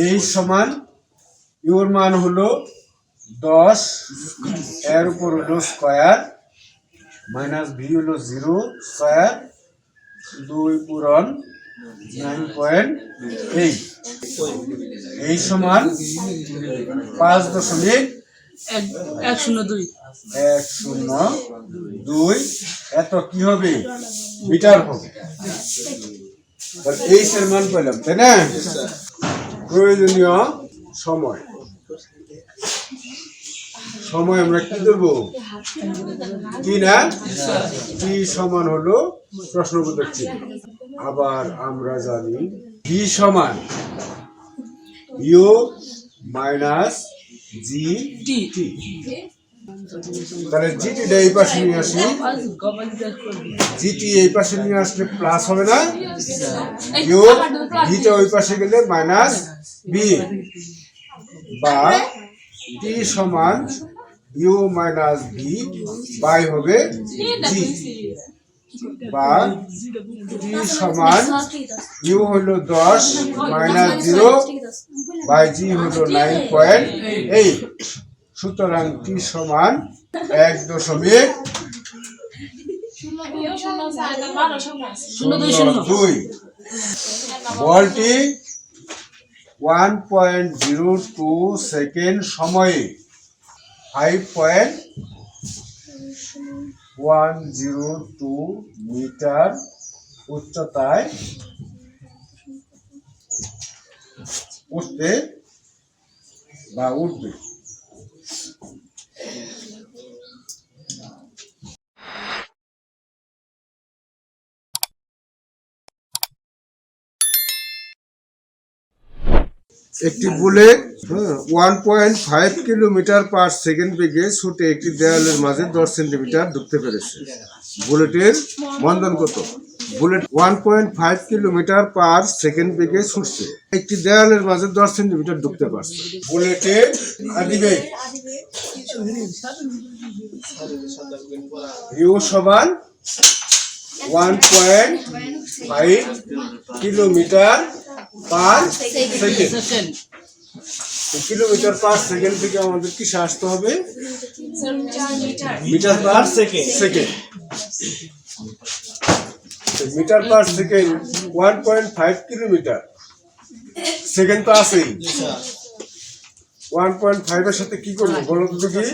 Speaker 1: এইচ সমান ইউর মান হলো 10, এর উপর হলো স্কয়ার, মাইনাস ভি হলো 0 স্কয়ার, 2 পূরণ 9.8। এই সমান 5.102। এত কি হবে? মিটার হবে। এই এর মান পেলাম, তাই না? প্রয়োজনীয় সময় আমরা কি দেবো? কি না, টি সমান হলো প্রশ্নবোধক চিহ্ন। আবার আমরা জানি ভি সমান ইউ মাইনাস জি টি। তাহলে জিটিটা এই পাশে নিয়ে আসি, জিটি এই পাশে নিয়ে আসলে প্লাস হবে না, ইউ ভিটা ওই পাশে গেলে মাইনাস বি, বা টি সমান ইউ মাইনাস বি বাই হবে জি, বা টি সমান ইউ হলো 10 মাইনাস 0 বাই জি হলো 9.8। সুতরাং টি সমান 1.02। বলটি 1.02 সেকেন্ড সময়ে 5.102 মিটার উচ্চতায় উঠবে। একটি বুলেট 1.5 কিলোমিটার পার সেকেন্ড বেগে ছুটে একটি দেয়ালের মাঝে 10 সেন্টিমিটার ঢুকতে পেরেছে। বুলেটের মন্দন কত? বুলেট 1.5 কিলোমিটার পার সেকেন্ড বেগে ছুটছে, একটি দেয়ালের মাঝে 10 সেন্টিমিটার ঢুকতে পারছে। বুলেটের আদিবেগ ইউ সমান 1.5 kilometre per second. Kilometre per second থেকে আমাদের কিসে আসতে হবে? Metre per second. Metre per second 1.5 kilometre second তো আছেই। 1.5 এর সাথে কি করবো বলো তো দেখি?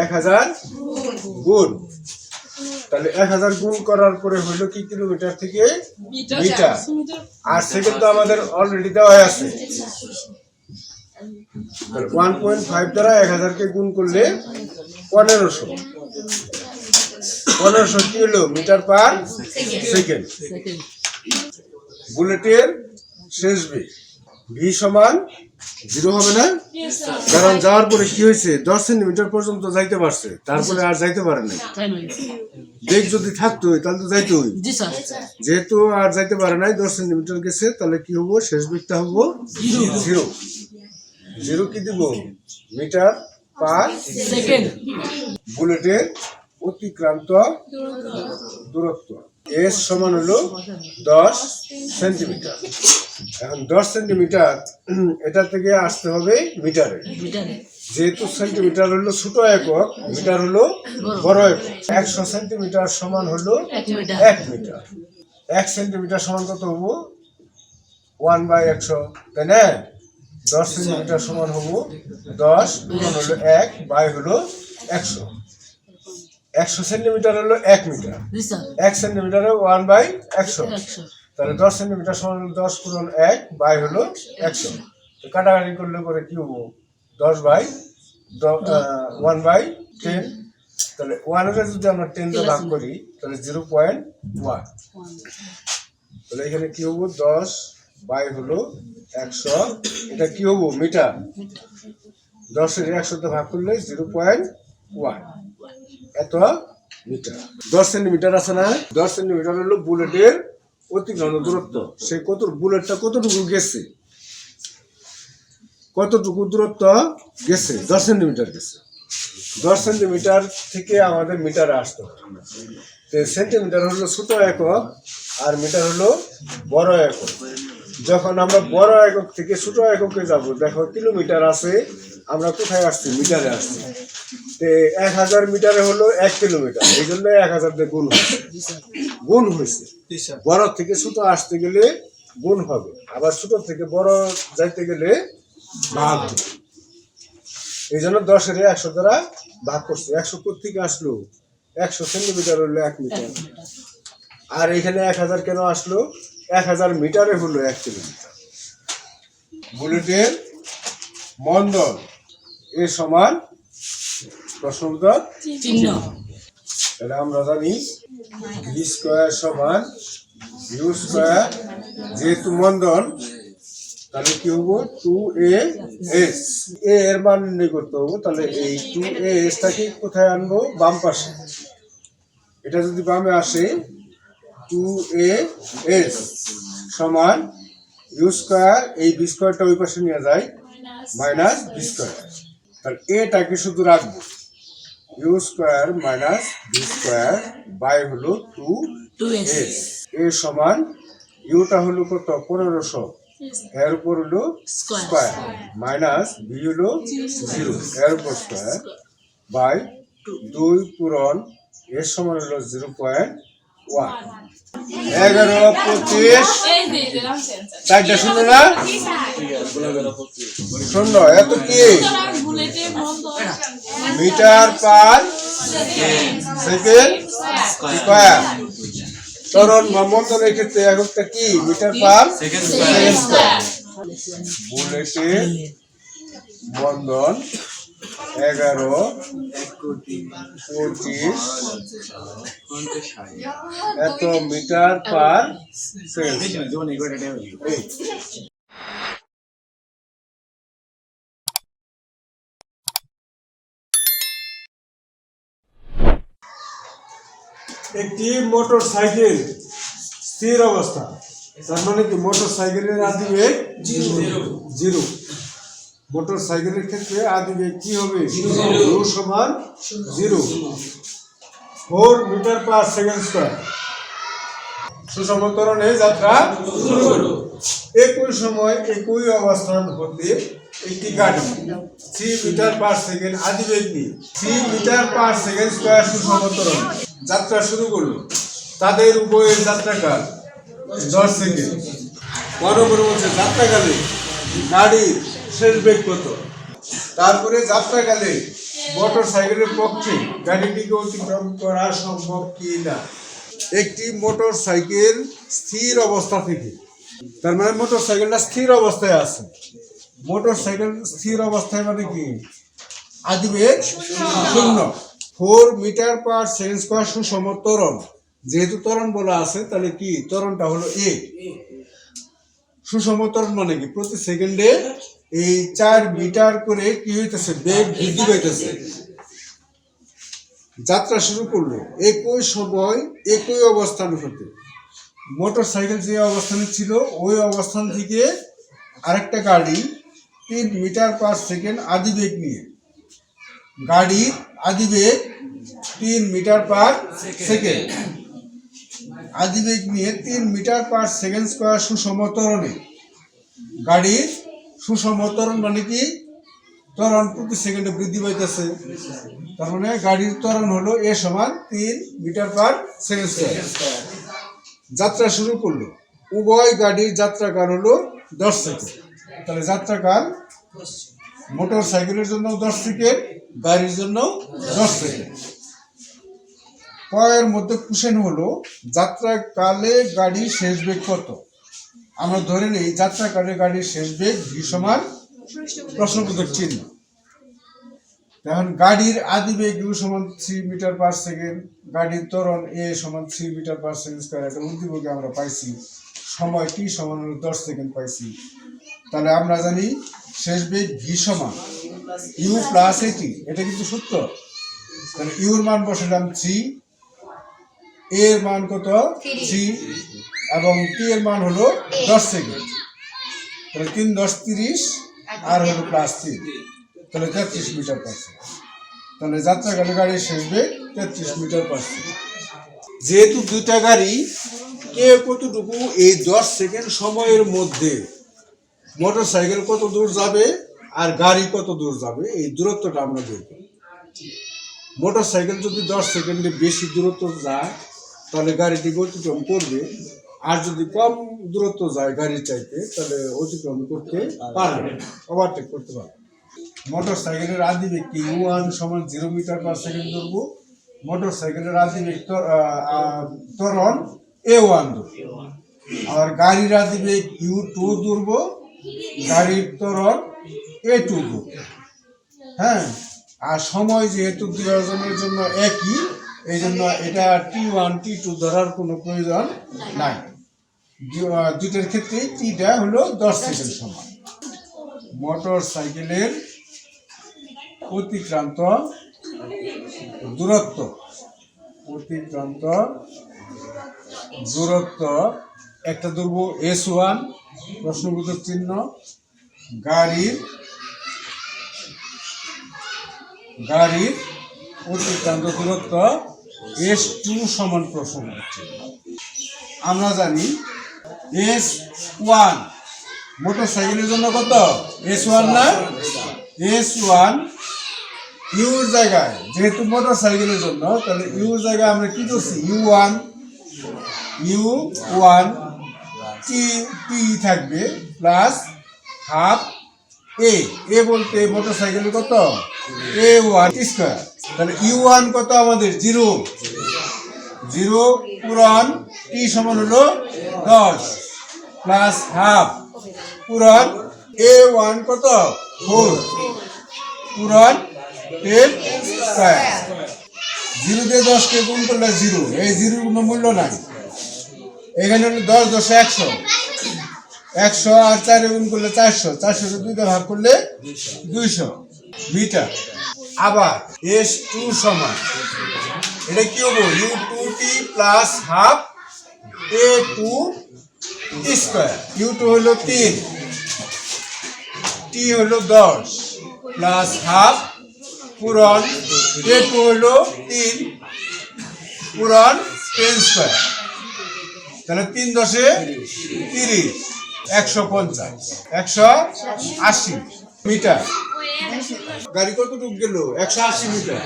Speaker 1: 1000 গুণ। তাহলে 1000 গুণ করার পরে হইলো কি কিলোমিটার থেকে মিটার, আর সেকেন্ড তো আমাদের অলরেডি দেওয়া আছে। 1.5 দ্বারা 1000 কে গুণ করলে 1500 কি হলো? Metre per second. বুলেটের শেষ বেগ ভি সমান 0 হবে না? কারণ যাওয়ার পরে কি হয়েছে? 10 সেন্টিমিটার পর্যন্ত যাইতে পারছে, তারপরে আর যাইতে পারে না। বেগ যদি থাকতো তাহলে তো যাইতে হই, যেহেতু আর যাইতে পারে নাই, 10 সেন্টিমিটার গেছে, তাহলে কি হবো? শেষ বেগটা হবো 0। 0 কি দিব? Metre per second. বুলেটের অতিক্রান্ত দূরত্ব এস সমান হলো 10 সেন্টিমিটার। এখন 10 সেন্টিমিটার এটা থেকে আসতে হবে মিটারে, যেহেতু সেন্টিমিটার হলো ছোট একক, মিটার হলো বড় একক। 100 সেন্টিমিটার সমান হলো 1 মিটার। 1 সেন্টিমিটার সমান কত হবো? 1/100, তাই না? 10 সেন্টিমিটার সমান হবো 10 গুণন হলো 1 বাই হলো 100। 100 সেন্টিমিটার হলো 1 মিটার, 1 সেন্টিমিটার 1/100। তাহলে 10 সেন্টিমিটার সমান হলো 10 গুণন 1 বাই হলো 100। তো কাটাকাটি করলে পরে কি হবো? 1/10। তাহলে 1 এর যদি আমরা 10 দিয়ে ভাগ করি তাহলে 0.1। তাহলে এখানে কি হবো? 10 বাই হলো 100, এটা কি হবো? মিটার। 10 এর 100 তে ভাগ করলে 0.1, এত মিটার। 10 সেন্টিমিটার আছে না? 10 সেন্টিমিটার হলো বুলেটের অতিক্রান্ত দূরত্ব। সে বুলেটটা কতটুকু গেছে? কতটুকু দূরত্ব গেছে? 10 সেন্টিমিটার গেছে। 10 সেন্টিমিটার থেকে আমাদের মিটারে আসতে হবে। সেন্টিমিটার হলো ছোট একক আর মিটার হলো বড় একক। যখন আমরা বড় একক থেকে ছোট এককে যাব, দেখো কিলোমিটার আছে, আমরা কোথায় আসছি? মিটারে আসছি। 1000 মিটারে হলো 1 কিলোমিটার, এই জন্য 1000 দিয়ে গুণ হয়েছে। বড় থেকে ছোট আসতে গেলে গুণ হবে, আবার ছোট থেকে বড় যাইতে গেলে ভাগ হবে। এই জন্য 10 এর 100 দ্বারা ভাগ করছে। 100 থেকে আসলো? 100 সেন্টিমিটার হলো 1 মিটার। আর এখানে 1000 কেন আসলো? 1000 মিটারে হলো 1 কিলোমিটার। বুলেটের মন্দন এ সমান প্রশ্নোত্তর চিহ্ন। তাহলে আমরা জানি ভি স্কয়ার সমান ইউ স্কয়ার, যেহেতু মন্দন তাহলে কি হবো? 2as। এ এর মান নির্ণয় করতে হবে, তাহলে এই 2as টাকে কোথায় আনবো? বাম পাশে। এটা যদি বামে আসে 2as সমান ইউ স্কয়ার, এই বি স্কয়ারটা ওই পাশে নিয়ে যায়, মাইনাস বি স্কয়ার। তাহলে এটাকে শুধু রাখবো, U square minus V square by হলো 2s। এ সমান ইউটা হলো কত 1500, এর উপর হলো স্কোয়ার মাইনাস ভি হলো 0 এর উপর স্কোয়ার বাই 2 পূরণ এর সমান হলো 0.1। 11 25 চারটা শূন্য না শূন্য, এত কি মিটার পার সেকেন্ড স্কয়ার। ত্বরণ বা মন্দনের ক্ষেত্রে এককটা কি মিটার পার সেকেন্ড স্কয়ার। বুলেটে মন্দন 11 25 এত মিটার পার সেকেন্ড। একটি মোটর সাইকেল স্থির অবস্থা, তার মানে কি মোটর সাইকেলের আদিবেগ 0। মোটর সাইকেলের ক্ষেত্রে আদিবেগ কি হবে u সমান 0, 4 মিটার পার সেকেন্ড স্কয়ার। সুষম ত্বরণে যাত্রা শুরু হলো। একই সময় একই অবস্থান হতে একটি গাড়ি 3 মিটার পার সেকেন্ড আদিবেগ নিয়ে 3 মিটার পার সেকেন্ড স্কয়ার সুষম ত্বরণ যাত্রা শুরু করলো। তাদের উভয়ের যাত্রাকাল 10 সেকেন্ড। বরাবর বলছে যাত্রাকালে গাড়ির শেষ বেগ কত। তারপরে যাত্রাকালে মোটর সাইকেলের পক্ষে গাড়িটিকে অতিক্রম করা সম্ভব কি না। একটি মোটর সাইকেল স্থির অবস্থা থেকে, তার মানে মোটর সাইকেলটা স্থির অবস্থায় আছে। মোটর সাইকেল স্থির অবস্থায় মানে কি আদিবেগ 0, 4 মিটার পার সেকেন্ড স্কয়ার সুষম ত্বরণ। যেহেতু ত্বরণ বলা আছে তাহলে কি ত্বরণটা হলো এ। সুষম ত্বরণ মানে কি প্রতি সেকেন্ডে এই 4 মিটার করে কি হইতেছে বেগ বৃদ্ধি পাইতেছে। যাত্রা শুরু করলো একই সময় একই অবস্থান হতে। মোটর সাইকেল যে অবস্থানে ছিল ওই অবস্থান থেকে আরেকটা গাড়ি 3 মিটার পার সেকেন্ড আদিবেগ নিয়ে, গাড়ির আদিবেগ 3 মিটার পার সেকেন্ড আদিবেগ নিয়ে 3 মিটার পার সেকেন্ড স্কয়ার সুষম ত্বরণে। গাড়ির সুষম ত্বরণ মানে কি ত্বরণ প্রতি সেকেন্ডে বৃদ্ধি পাইতেছে, তার মানে গাড়ির ত্বরণ হলো এ সমান 3 মিটার পার সেকেন্ড স্কয়ার। যাত্রা শুরু করলো। উভয় গাড়ির যাত্রাকাল হলো 10 সেকেন্ড। তাহলে যাত্রাকাল মোটর সাইকেলের জন্য 10 সেকেন্ড, গাড়ির জন্য 10 সেকেন্ড। কয়ের মধ্যে কোশ্চেন হলো যাত্রাকালে গাড়ির শেষ বেগ কত। আমরা ধরে নিই যাত্রাকালে গাড়ির শেষ বেগ ভি সমান প্রশ্নবোধক চিহ্ন। এখন গাড়ির আদিবেগ ইউ সমান 3 মিটার পার সেকেন্ড, গাড়ির ত্বরণ এ সমান 3 মিটার পার সেকেন্ড স্কয়ার। এটা উদ্দীপকে আমরা পাইছি। সময় টি সমান 10 সেকেন্ড পাইছি। তাহলে আমরা জানি শেষ বেগ ভি সমান ইউ প্লাস এটি, এটা কিন্তু সূত্র। তাহলে ইউর মান বসালাম 3, এর মান কত 3 এবং টি এর মান হলো 10 সেকেন্ড। তাহলে 3 10 30 আর হলো প্লাস 3, তাহলে 33 মিটার পার সেকেন্ড। তাহলে যাত্রাকালে গাড়ির শেষ বেগ 33 মিটার পার সেকেন্ড। যেহেতু দুইটা গাড়ি কে কতটুকু এই 10 সেকেন্ড সময়ের মধ্যে মোটর সাইকেল কত দূর যাবে আর গাড়ি কত দূর যাবে এই দূরত্বটা আমরা দেখব। মোটর সাইকেল যদি 10 সেকেন্ডে বেশি দূরত্ব যায় তাহলে গাড়িটি অতিক্রম করবে, আর যদি কম দূরত্ব যায় গাড়ির চাইতে তাহলে অতিক্রম করতে পারবে, ওভারটেক করতে পারবে। মোটর সাইকেলের আদিবেগ কি u1 সমান 0 মিটার পার সেকেন্ড ধরবো। মোটর সাইকেলের আদিবেগ ত্বরণ a1 ধরবো। আর গাড়ির আদিবেগ u2 ধরবো, গাড়ির ত্বরণ a2 ধরবো। হ্যাঁ, আর সময় যেহেতু দুজনের জন্য একই, এই জন্য এটা t1 t2 ধরার কোনো প্রয়োজন নাই। দুইটার ক্ষেত্রে টিটা হলো 10 সেকেন্ড সময়। মোটর সাইকেলের অতিক্রান্ত দূরত্ব একটা ধরবো S1 প্রশ্নবোধক চিহ্ন, গাড়ির গাড়ির অতিক্রান্ত দূরত্ব S2 সমান প্রশ্ন হচ্ছে। আমরা জানি S1 মোটরসাইকেলের জন্য কত? S1 না? S1 ইউর জায়গায়, যেহেতু মোটরসাইকেলের জন্য, তাহলে ইউর জায়গায় আমরা কি করছি? U1 টি থাকবে প্লাস হাফ এ বলতে মোটরসাইকেলের কত? A1 square. তাহলে U1 কত আমাদের? 0 পূরণ টি সমান হলো 10 প্লাস হাফ পূরণ A1 কত? 4 পূরণ 10 স্কয়ার। 0 দিয়ে 10 কে গুণ করলে 0, এই 0 কোনো মূল্য নাই। এখানে হলো 10 10 100 আর 4 গুণ করলে 400, 400 কে 2 দিয়ে ভাগ করলে 200 মিটার। আবার S2 সমান এটা কি হবে? U2t plus half A2 square. U2 হলো 3, T হলো 10 প্লাস হাফ পূরণ A2 হলো 3 পূরণ 10 স্কয়ার। তাহলে 3 10 30, 150, 180 মিটার। গাড়ি কতটুকু গেল? 180 মিটার।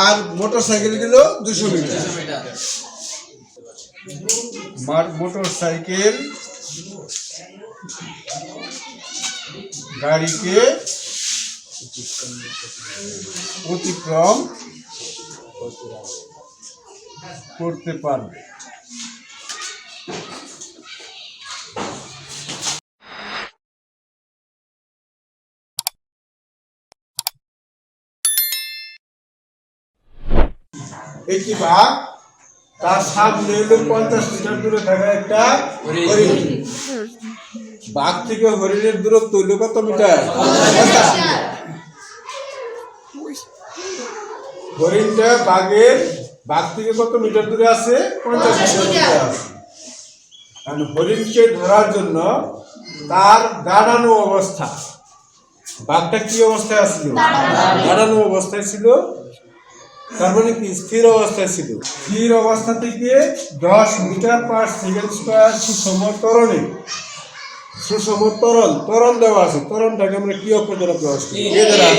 Speaker 1: আর মোটরসাইকেল গেল 200 মিটার। মোটরসাইকেল গাড়িকে অতিক্রম করতে পারবে। একটি বাঘ, তার সামনে হলো 50 মিটার দূরে থাকা একটা হরিণ। বাঘ থেকে হরিণের দূরত্ব হলো কত মিটার? 50 মিটার। হরিণটা বাঘ থেকে কত মিটার দূরে আছে? 50 মিটার দূরে আছে। কারণ হরিণকে ধরার জন্য তার দাঁড়ানো অবস্থা, বাঘটা কি অবস্থায় ছিল? দাঁড়ানো অবস্থায় ছিল। তার মানে কি? স্থির অবস্থায় ছিল। স্থির অবস্থা থেকে 10 মিটার পার সেকেন্ড স্কয়ার সুষম ত্বরণে, সুষম ত্বরণ দেওয়া আছে। ত্বরণটাকে আমরা কি অক্ষর দ্বারা প্রকাশ করি? এ দ্বারা।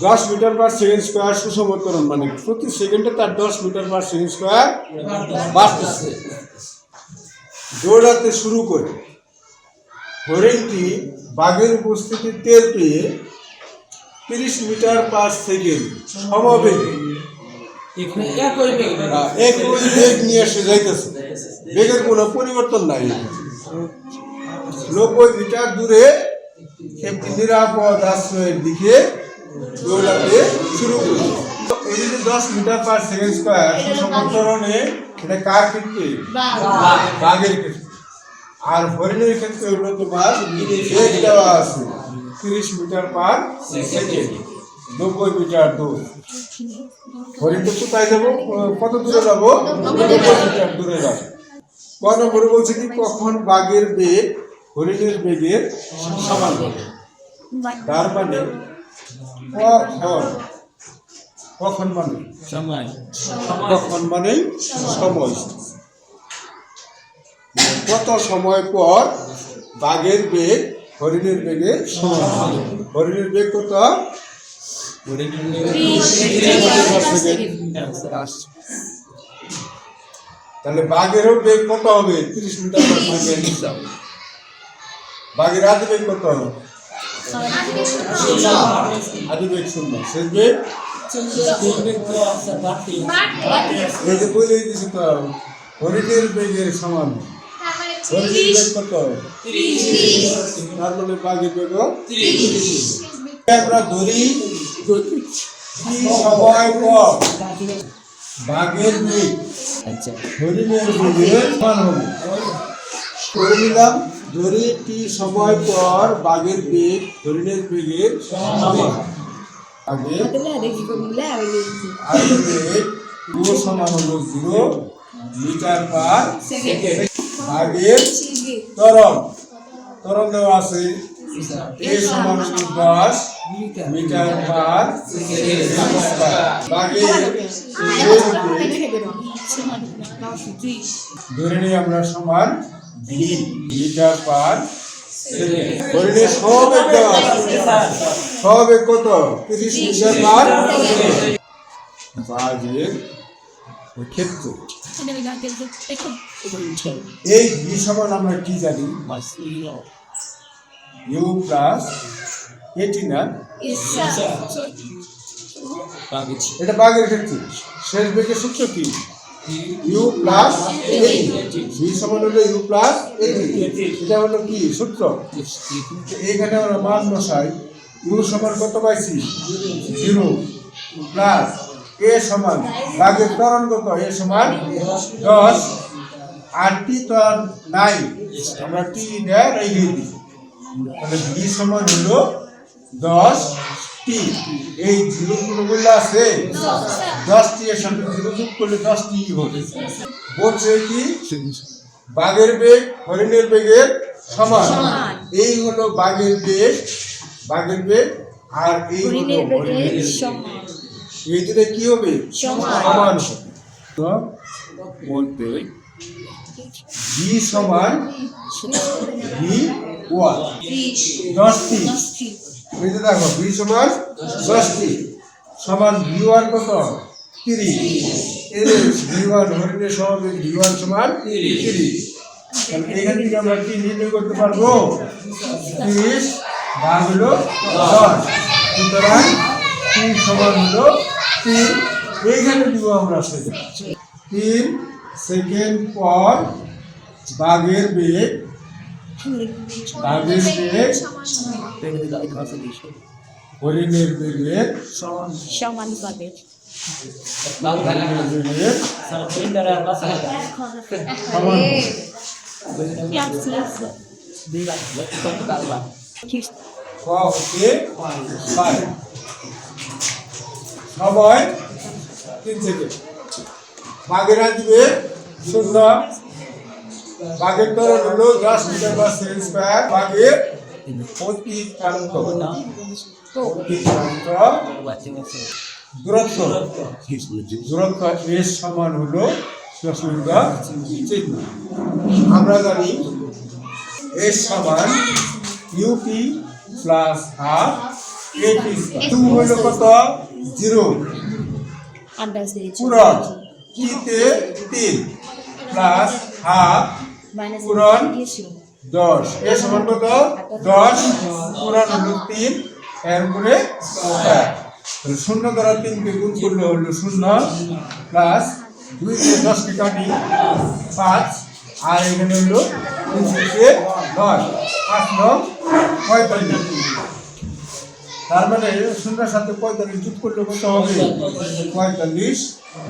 Speaker 1: 10 মিটার পার সেকেন্ড স্কয়ার সুষম ত্বরণ মানে প্রতি সেকেন্ডে তার 10 মিটার পার সেকেন্ড স্কয়ার বাড়তেছে। দৌড়াতে শুরু করে হরিণটি বাঘের উপস্থিতি টের পেয়ে 30 মিটার পার সেকেন্ড সমবেগে একই বেগ নিয়ে এসে যাইতেছে। বেগের কোনো পরিবর্তন নাই। 90 মিটার দূরে একটি নিরাপদ আশ্রয়ের দিকে দৌড়াতে শুরু করছে। এই যে 10 মিটার পার সেকেন্ড স্কয়ার সমান্তরণে, এটা কার ক্ষেত্রে? বাঘের ক্ষেত্রে। আর হরিণের ক্ষেত্রে হলো তোমার বেগ দেওয়া আছে 30 মিটার পার সেকেন্ড, 90 মিটার দূর। হরিণটা কোথায় যাবো? কত দূরে যাবো? 90 মিটার দূরে যাবো। কয় নম্বরে বলছে কি? কখন বাঘের বেগ হরিণের বেগের সমান হবে। তার মানে কখন মানে সময়, কখন মানে সময়। কত সময় পর বাঘের বেগ হরিণের বেগের সমান হবে। হরিণের বেগ কত? তাহলে বাঘেরও বেগ কত হবে? 30 মিটার পার সেকেন্ড। বাঘের আদি বেগ কত? আদি বেগ 0। শেষ বেগ এই যে বলে দিয়েছি তো, হরিণের বেগের সমান। হরিণের বেগ কত? 30। তার মানে বাঘের বেগ 30। আমরা ধরি কি সময় পর বাঘের বেগ হরিণের বেগের সমান হবে। করে নিলাম, ধরি টি সময় পর বাঘের বেগ হরিণের বেগের সমান। আগে সমান হলো 0 মিটার পার সেকেন্ড। বাঘের ত্বরণ দেওয়া আছে এ সমান 10 মিটার পার সেকেন্ড। বাকি ধরে নিই আমরা সমান মিটার পার সেকেন্ড। ধরে নিই সহবেগ কত 30 মিটার পার বাগের ক্ষেত্র। এই ভি সমান আমরা কি জানি ইউ প্লাস এটি না, এটা বাগের ক্ষেত্রে শেষ বেগের সূত্র কি ইউ প্লাস এটি, ভি সমান হলো ইউ প্লাস এটি, এটা হলো কি সূত্র। এখানে আমরা মান বসাই, ইউ সমান কত পাইছি 0 প্লাস এ সমান বাগের ত্বরণ কত এ সমান 10 আর টি তো আর নাই, আমরা টি দেয় রেখে দিই, তাহলে ভি সমান হলো 10 টি। এই 0 গুলো বললে আছে 10 টি এর সাথে 0 যোগ করলে 10 টি হবে। বলছে কি বাগের বেগ হরিণের বেগের সমান, এই হলো বাগের বেগ আর এই হলো হরিণের সমান, এই দুটো কি হবে সমান। তো বলতে ভি সমান ভি ওয়ান 10 টি, বুঝতে দেখো ভি সমান 10 টি সমান ভি ওয়ান কত 30, এর ভি ওয়ান হরিণের সহবেগ ভি ওয়ান সমান 30। তাহলে এখান থেকে আমরা কি নির্ণয় করতে পারবো 30 ভাগ হলো 10, সুতরাং টি সমান হলো 3। এইখানে দিব আমরা 3 সেকেন্ড পর বাগের বেগ হরিণের বেগের সমান পাবে। সময় 3 সেকেন্ড। বাগেরা দিবে 0, বাগের ত্বরণ হলো 10 মিটার পার সেকেন্ড স্কয়ার, বাগের অতিক্রান্ত দূরত্ব এর সমান হলো চিহ্ন। আমরা জানি এর সমান UP plus half AP square. 2 হলো কত 0 পূরণ টিতে 3 প্লাস হাফ পূরণ 10 এর সমান কত 10 পূরণ হলো 3 এর উপরে স্কয়ার। তাহলে 0 দ্বারা 3 কে গুণ করলে হলো 0 প্লাস 2 দিয়ে 10 কে কাটি 5 আর এখানে হলো 3 থেকে 10 5 9 45। তার মানে 0 সাথে 45 যোগ করলে কত হবে 45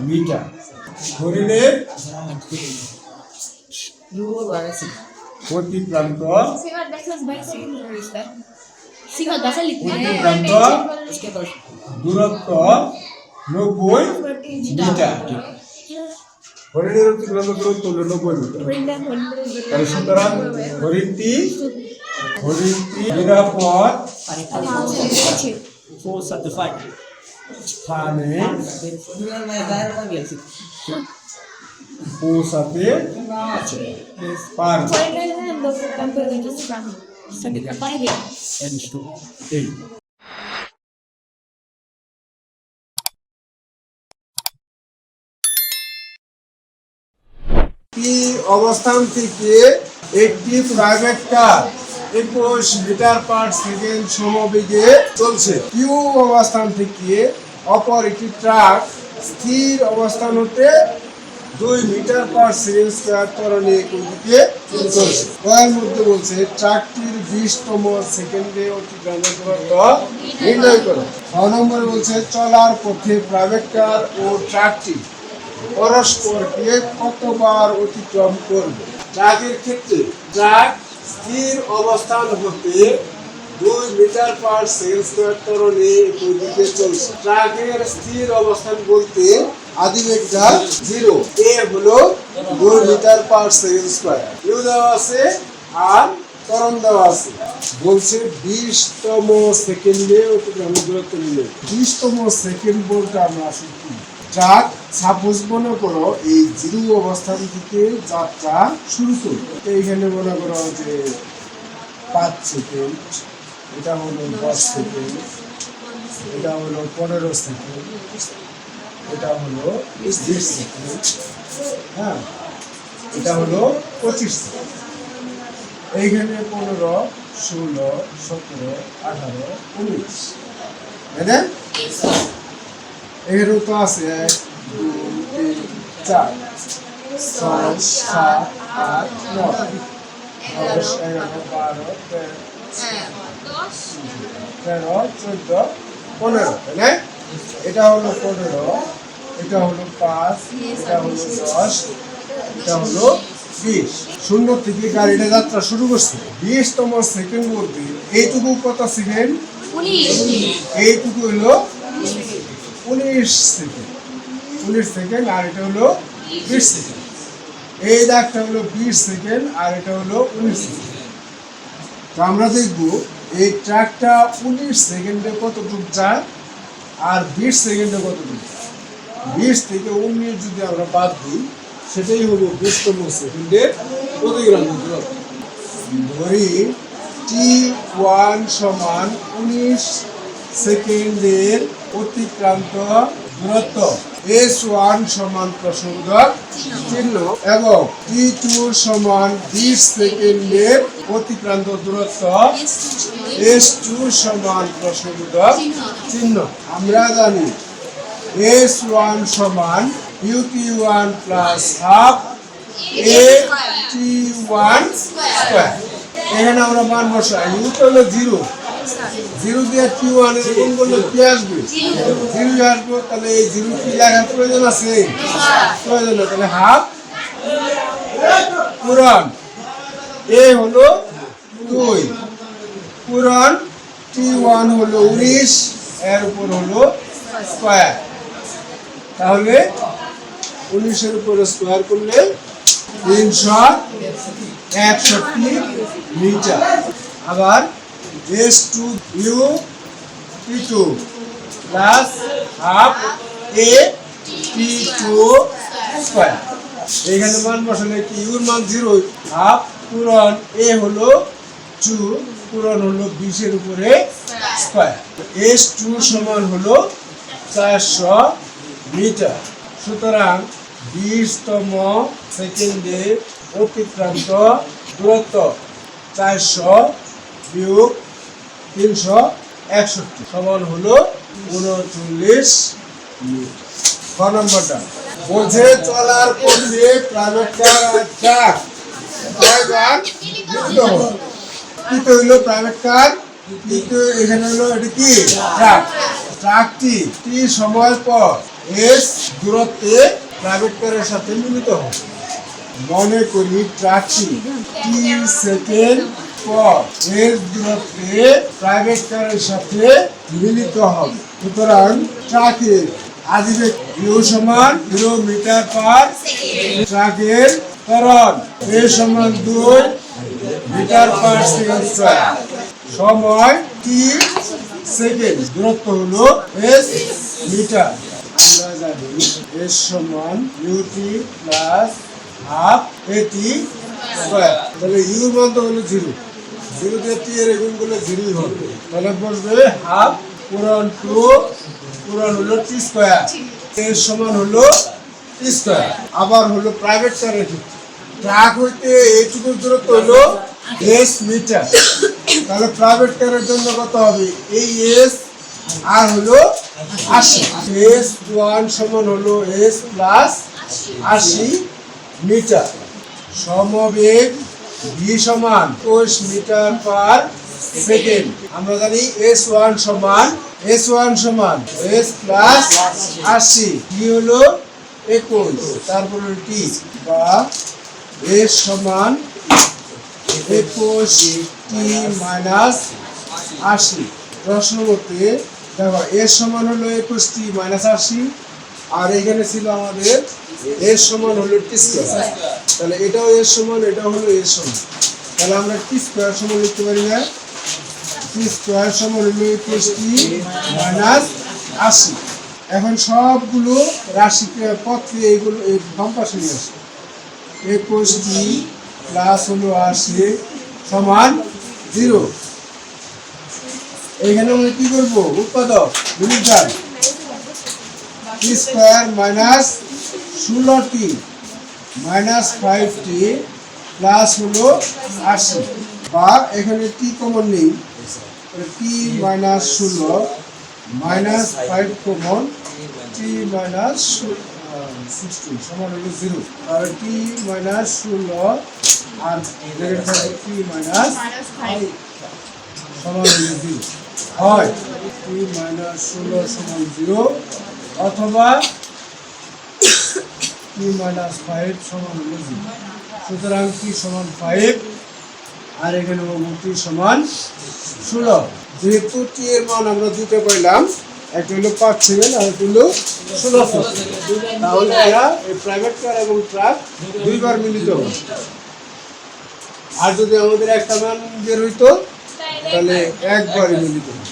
Speaker 1: মিটার। হরিণের প্রতি প্রান্ত দূরত্ব 90 মিটার। হরিণের প্রতি প্রান্ত দূরত্ব হলো 90 মিটার। তাহলে সুতরাং হরিণটি নিরাপদ স্থানে পৌঁছাতে পারবে। অবস্থান থেকে একটি private car 21 metre per second সমবেগে চলছে। কিউ অবস্থান থেকে অপর একটি ট্রাক স্থির অবস্থান হতে 2 মিটার পার সেকেন্ড স্কয়ার ত্বরণে ওইদিকে চলছে। এর মধ্যে বলছে ট্রাকটির 20তম সেকেন্ডে অতিক্রান্ত দূরত্ব নির্ণয় করো। 6 নম্বরে বলছে চলার পথে প্রাইভেট কার ও ট্রাকটি পরস্পরকে কতবার অতিক্রম করবে। ট্রাকের ক্ষেত্রে ট্রাক স্থির অবস্থান হতে 2 মিটার পার সেকেন্ড স্কয়ার ত্বরণে ওইদিকে চলছে। ট্রাকের স্থির অবস্থান বলতে আদিবেগটা 0, এ হলো 2 metre per second square, U দেওয়া আছে আর ত্বরণ দেওয়া আছে, বলছে 20তম সেকেন্ডে অতিক্রান্ত দূরত্ব নিলে। 20তম সেকেন্ড বলতে আমরা আসলে কি, ট্রাক সাপোজ মনে করো এই 0 অবস্থান থেকে যাত্রা শুরু করি, এইখানে মনে করো যে 5 সেকেন্ড, এটা হলো 10 সেকেন্ড, এটা হলো 15 সেকেন্ড, এটা হলো 20 সেকেন্ড, হ্যাঁ, এটা হলো 25 সেকেন্ড। এইখানে 15, 16, 17, 18, 19, তাই না? এখানেও তো আছে 1, 2, 3, 4, 6, 7, 8, 9, 10, 11, 12, 13, 14, 15, তাই না? এটা হলো 15, এটা হলো 5, এটা হলো 10, এটা হলো 20। শূন্য থেকে গাড়িটা যাত্রা শুরু করছে। 20তম সেকেন্ড বলতে এইটুকু কত সেকেন্ড? 19। এইটুকু হলো 19 সেকেন্ড, 19 সেকেন্ড, আর এটা হলো 20 সেকেন্ড। এই দাগটা হলো 20 সেকেন্ড, আর এটা হলো 19 সেকেন্ড। তো আমরা দেখবো এই ট্রাকটা 19 সেকেন্ডে কতটুকু যায় আর 20 সেকেন্ডে কতটুকু। 20 থেকে 19 যদি আমরা বাদ দিই, সেটাই হলো 20তম সেকেন্ডের অতিক্রান্ত দূরত্ব। ধরি T1 সমান 19 সেকেন্ডের অতিক্রান্ত দূরত্ব, S1 সমান প্রশ্নবোধক চিহ্ন এবং T2 সমান 20 সেকেন্ডের অতিক্রান্ত দূরত্ব, S2 সমান প্রশ্নবোধক চিহ্ন। আমরা জানি S1 সমান UT1 plus half AT1 square. এখানে আমরা মান বসাই, U তো হলো 0, 0 দিয়ে T1 এর গুণ করলে কি আসবে? 0 আসবে। তাহলে এই 0 কি লেখার প্রয়োজন আছে? প্রয়োজন নেই। তাহলে হাফ পূরণ A হলো 2, পূরণ T1 হলো 19, এর উপর হলো স্কয়ার। তাহলে 19 এর উপর স্কয়ার করলে 361 মিটার। আবার S2 U T2 plus half A T2 square. এখানে মান বসালে কি, ইউর মান 0, হাফ পূরণ A হলো 2, পূরণ হলো 20 এর উপরে স্কয়ার। S2 সমান হলো 400 মিটার। সুতরাং 20তম সেকেন্ডে অতিক্রান্ত দূরত্ব 400 বিয়োগ 361 সমান হলো 39 মিটার। ক নম্বরটা বলছে চলার পথে প্রাইভেট কার আর ট্রাক ড্রাইভার মিলিত হলো। কি তো হইলো প্রাইভেট কার, কিন্তু এখানে হলো এটা কি ট্রাক। ট্রাকটি টি সময় পর এস দূরত্বে প্রাইভেট কারের সাথে মিলিত হবে। মনে করি ট্রাকটি টি সেকেন্ড পর এস দূরত্বে প্রাইভেট কারের সাথে মিলিত হবে। সুতরাং ট্রাকের আদিবেগ ইউ সমান 0 মিটার পার ট্রাকের ত্বরণ এ সমান 2 মিটার পার সেকেন্ড স্কয়ার। সময় টি সেকেন্ড, দূরত্ব হলো এস মিটার। আমরা জানি এস সমান ইউটি প্লাস হাফ এটি স্কয়ার। তাহলে ইউর মান তো হলো 0, 0 দিয়ে টি এর গুণ করলে 0ই হবে। তাহলে বসবে হাফ পূরণ 2 পূরণ হলো টি স্কয়ার। এর সমান হলো টি স্কয়ার। আবার হলো প্রাইভেট কারের ক্ষেত্রে ট্রাক হইতে এইটুকু দূরত্ব হলো এস মিটার। তাহলে প্রাইভেট কারের জন্য কত হবে? এই এস আর হলো 80। S1 সমান হলো এস প্লাস 80 মিটার। সমবেগ ভি সমান 20 মিটার পার সেকেন্ড। আমরা জানি S1 সমান এস প্লাস 80, ভি হলো 21, তারপরে টি বা এস সমান 21 টি মাইনাস 80। প্রশ্ন মতে দেখো এস সমান হলো 21 টি মাইনাস 80, আর এখানে ছিল আমাদের এস সমান হলো টি স্কয়ার। তাহলে এটাও এস সমান, এটাও হলো এস সমান। তাহলে আমরা টি স্কোয়ার সমান লিখতে পারি না, টি স্কোয়ার সমান হলো 21t মাইনাস 80। এখন সবগুলো রাশিকে পথে এইগুলো এই বাম পাশে নিয়ে আসে, 21t প্লাস হলো 80 সমান 0। এইখানে আমরা কি করবো, উৎপাদক গুণিতক t square minus 16t minus 5t plus হলো 80, বা এখানে টি কমন নেই, t minus 16 minus 5 common, t minus 16 সমান হলো 0। আর টি মাইনাস 16 আর টি মাইনাস 5 সমান হলো 0 হয়, টি মাইনাস 16 সমান 0 অথবা টি মাইনাস 5 সমান হলো 0। সুতরাং টি সমান 5 আর এখানে টি সমান 16। যেহেতু টি এর মান আমরা দুটো পাইলাম, একটা হলো 5 সেকেন্ড আর একটা হলো 16 সেকেন্ড, তাহলে এরা এই প্রাইভেট কার এবং ট্রাক দুইবার মিলিত হবে। আর যদি আমাদের একটা মান বের হইতো তাহলে একবারই মিলিত হবে।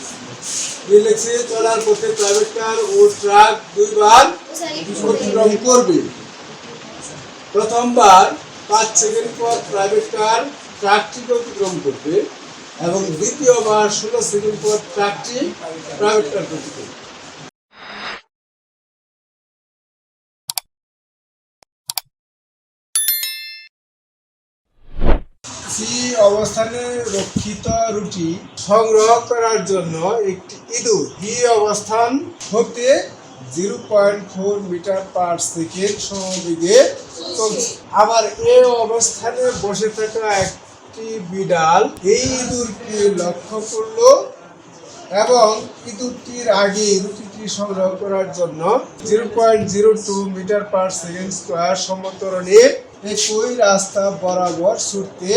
Speaker 1: লিখছে চলার পথে প্রাইভেট কার ও ট্রাক দুইবার অতিক্রম করবে। প্রথমবার 5 সেকেন্ড পর প্রাইভেট কার ট্রাকটিকে অতিক্রম করবে এবং দ্বিতীয়বার 16 সেকেন্ড পর ট্রাকটি প্রাইভেট কার অতিক্রম করবে। সি অবস্থানে রক্ষিত রুটি সংগ্রহ করার জন্য একটি ইঁদুর বি অবস্থান হতে 0.4 মিটার পার সেকেন্ড সমবেগে চলছে। আবার এ অবস্থানে বসে থাকা একটি বিড়াল এই ইঁদুরকে লক্ষ্য করলো এবং ইঁদুরটির আগে রুটিটি সংগ্রহ করার জন্য 0.02 মিটার পার সেকেন্ড স্কোয়ার সমান্তরালে একই রাস্তা বরাবর ছুটতে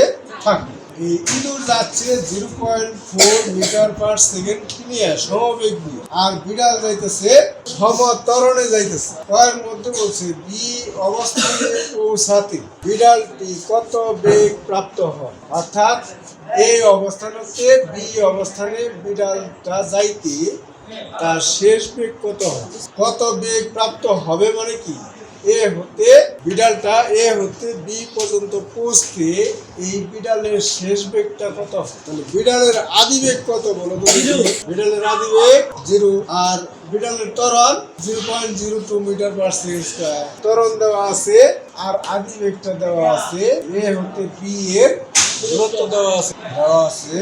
Speaker 1: থাকবে। এই ইঁদুর যাচ্ছে 0.4 মিটার পার সেকেন্ড নিয়ে সমবেগ নিয়ে, আর বিড়াল যাইতেছে সমতরণে যাইতেছে। কয়ের মধ্যে বলছে বি অবস্থানে পৌঁছাতে বিড়ালটি কত বেগ প্রাপ্ত হয়, অর্থাৎ এই অবস্থান হচ্ছে বি অবস্থানে বিড়ালটা যাইতে তার শেষ বেগ কত হবে, কত বেগ প্রাপ্ত হবে মানে কি, এ হতে বিড়ালটা এ হতে বি পর্যন্ত পৌঁছতে এই বিড়ালের শেষ বেগটা কত হবে। তাহলে বিড়ালের আদি বেগ কত বলো তো? বিড়ালের আদি বেগ 0 আর বিড়ালের ত্বরণ 0.02 মিটার পার সেকেন্ড স্কয়ার ত্বরণ দেওয়া আছে আর আদি বেগটা দেওয়া আছে। এ হতে বি এর দূরত্ব দেওয়া আছে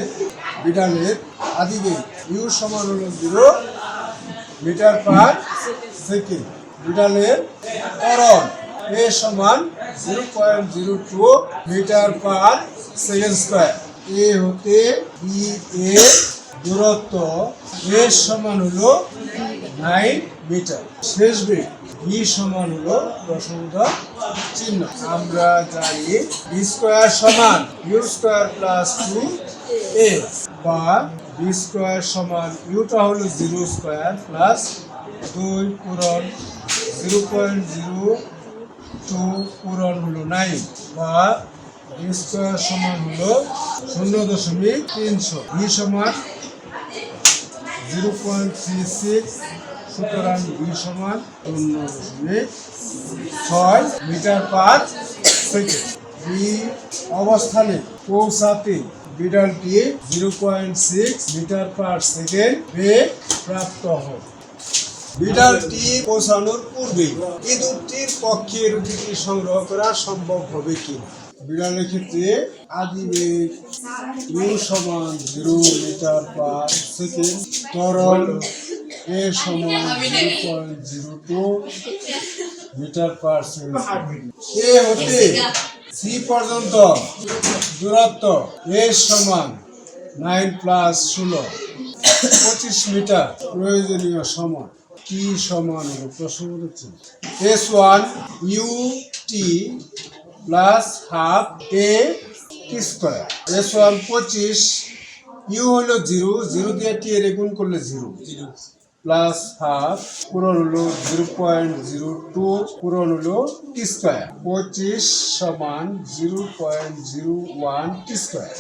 Speaker 1: বিড়ালের আদি বেগ ইউ সমান হলো 0 মিটার পার সেকেন্ড। বিড়ালের ত্বরণ এ সমান 0.02 মিটার পার সেকেন্ড স্কয়ার। এ হতে বি এর দূরত্ব এ সমান হলো 9 মিটার। শেষ বেগ বি সমান হলো দশমিক চিহ্ন। আমরা জানি বি স্কয়ার সমান ইউ স্কয়ার প্লাস 2a, বা বি স্কয়ার সমান ইউটা হলো 0 স্কয়ার প্লাস 2 পূরণ 0.02 পূরণ হলো 9, বা বি স্কয়ার সমান হলো 0.300। বি সমান 0.36, সুতরাং বি সমান 0.6 মিটার পার সেকেন্ড। বি অবস্থানে পৌঁছাতে বিড়ালটি 0.6 মিটার পার সেকেন্ড বেগ প্রাপ্ত হয়। বিড়ালটি পৌঁছানোর পূর্বে ইঁদুরটির পক্ষে রুটিটি সংগ্রহ করা সম্ভব হবে কি? বিড়ালের ক্ষেত্রে আদি বেগ ইউ সমান 0 মিটার পার সেকেন্ড, ত্বরণ এ সমান 0.02 মিটার পার সেকেন্ড। এ হতে সি পর্যন্ত দূরত্ব এ সমান 9 প্লাস 16 25 মিটার। প্রয়োজনীয় সময় টি সমান হলো প্রশ্ন S1 U T plus half A T square. S1 25, U হলো 0, 0 দিয়ে টি এর গুণ করলে 0, প্লাস হাফ পূরণ হলো 0.02 পূরণ হলো টি স্কোয়ার 25 সমান 0.01 টি স্কোয়ার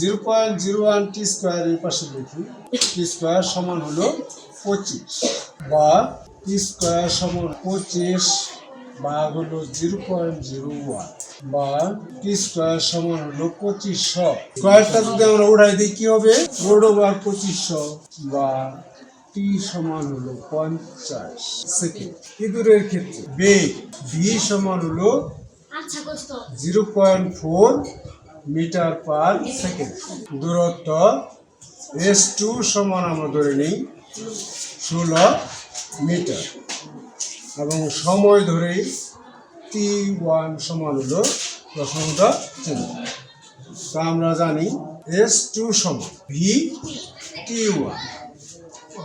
Speaker 1: 0.01 টি স্কোয়ার এর পাশে লিখি টি স্কোয়ার সমান হলো 25 বা টি স্কোয়ার সমান 25 ভাগ হলো 0.01 বা টি স্কোয়ার সমান হলো 2500 স্কোয়ারটা যদি আমরা উড়াই দিই কি হবে রোড ওভার 2500 বা টি সমান হলো 50 সেকেন্ড। ইঁদুরের ক্ষেত্রে বেগ ভি সমান হলো 0.4 মিটার পার সেকেন্ড। দূরত্ব S2 সমান আমরা ধরে নিই 16 মিটার এবং সময় ধরেই T1 সমান হলো দশমিকটা চিহ্ন। তা আমরা জানি S2 সমান ভি T1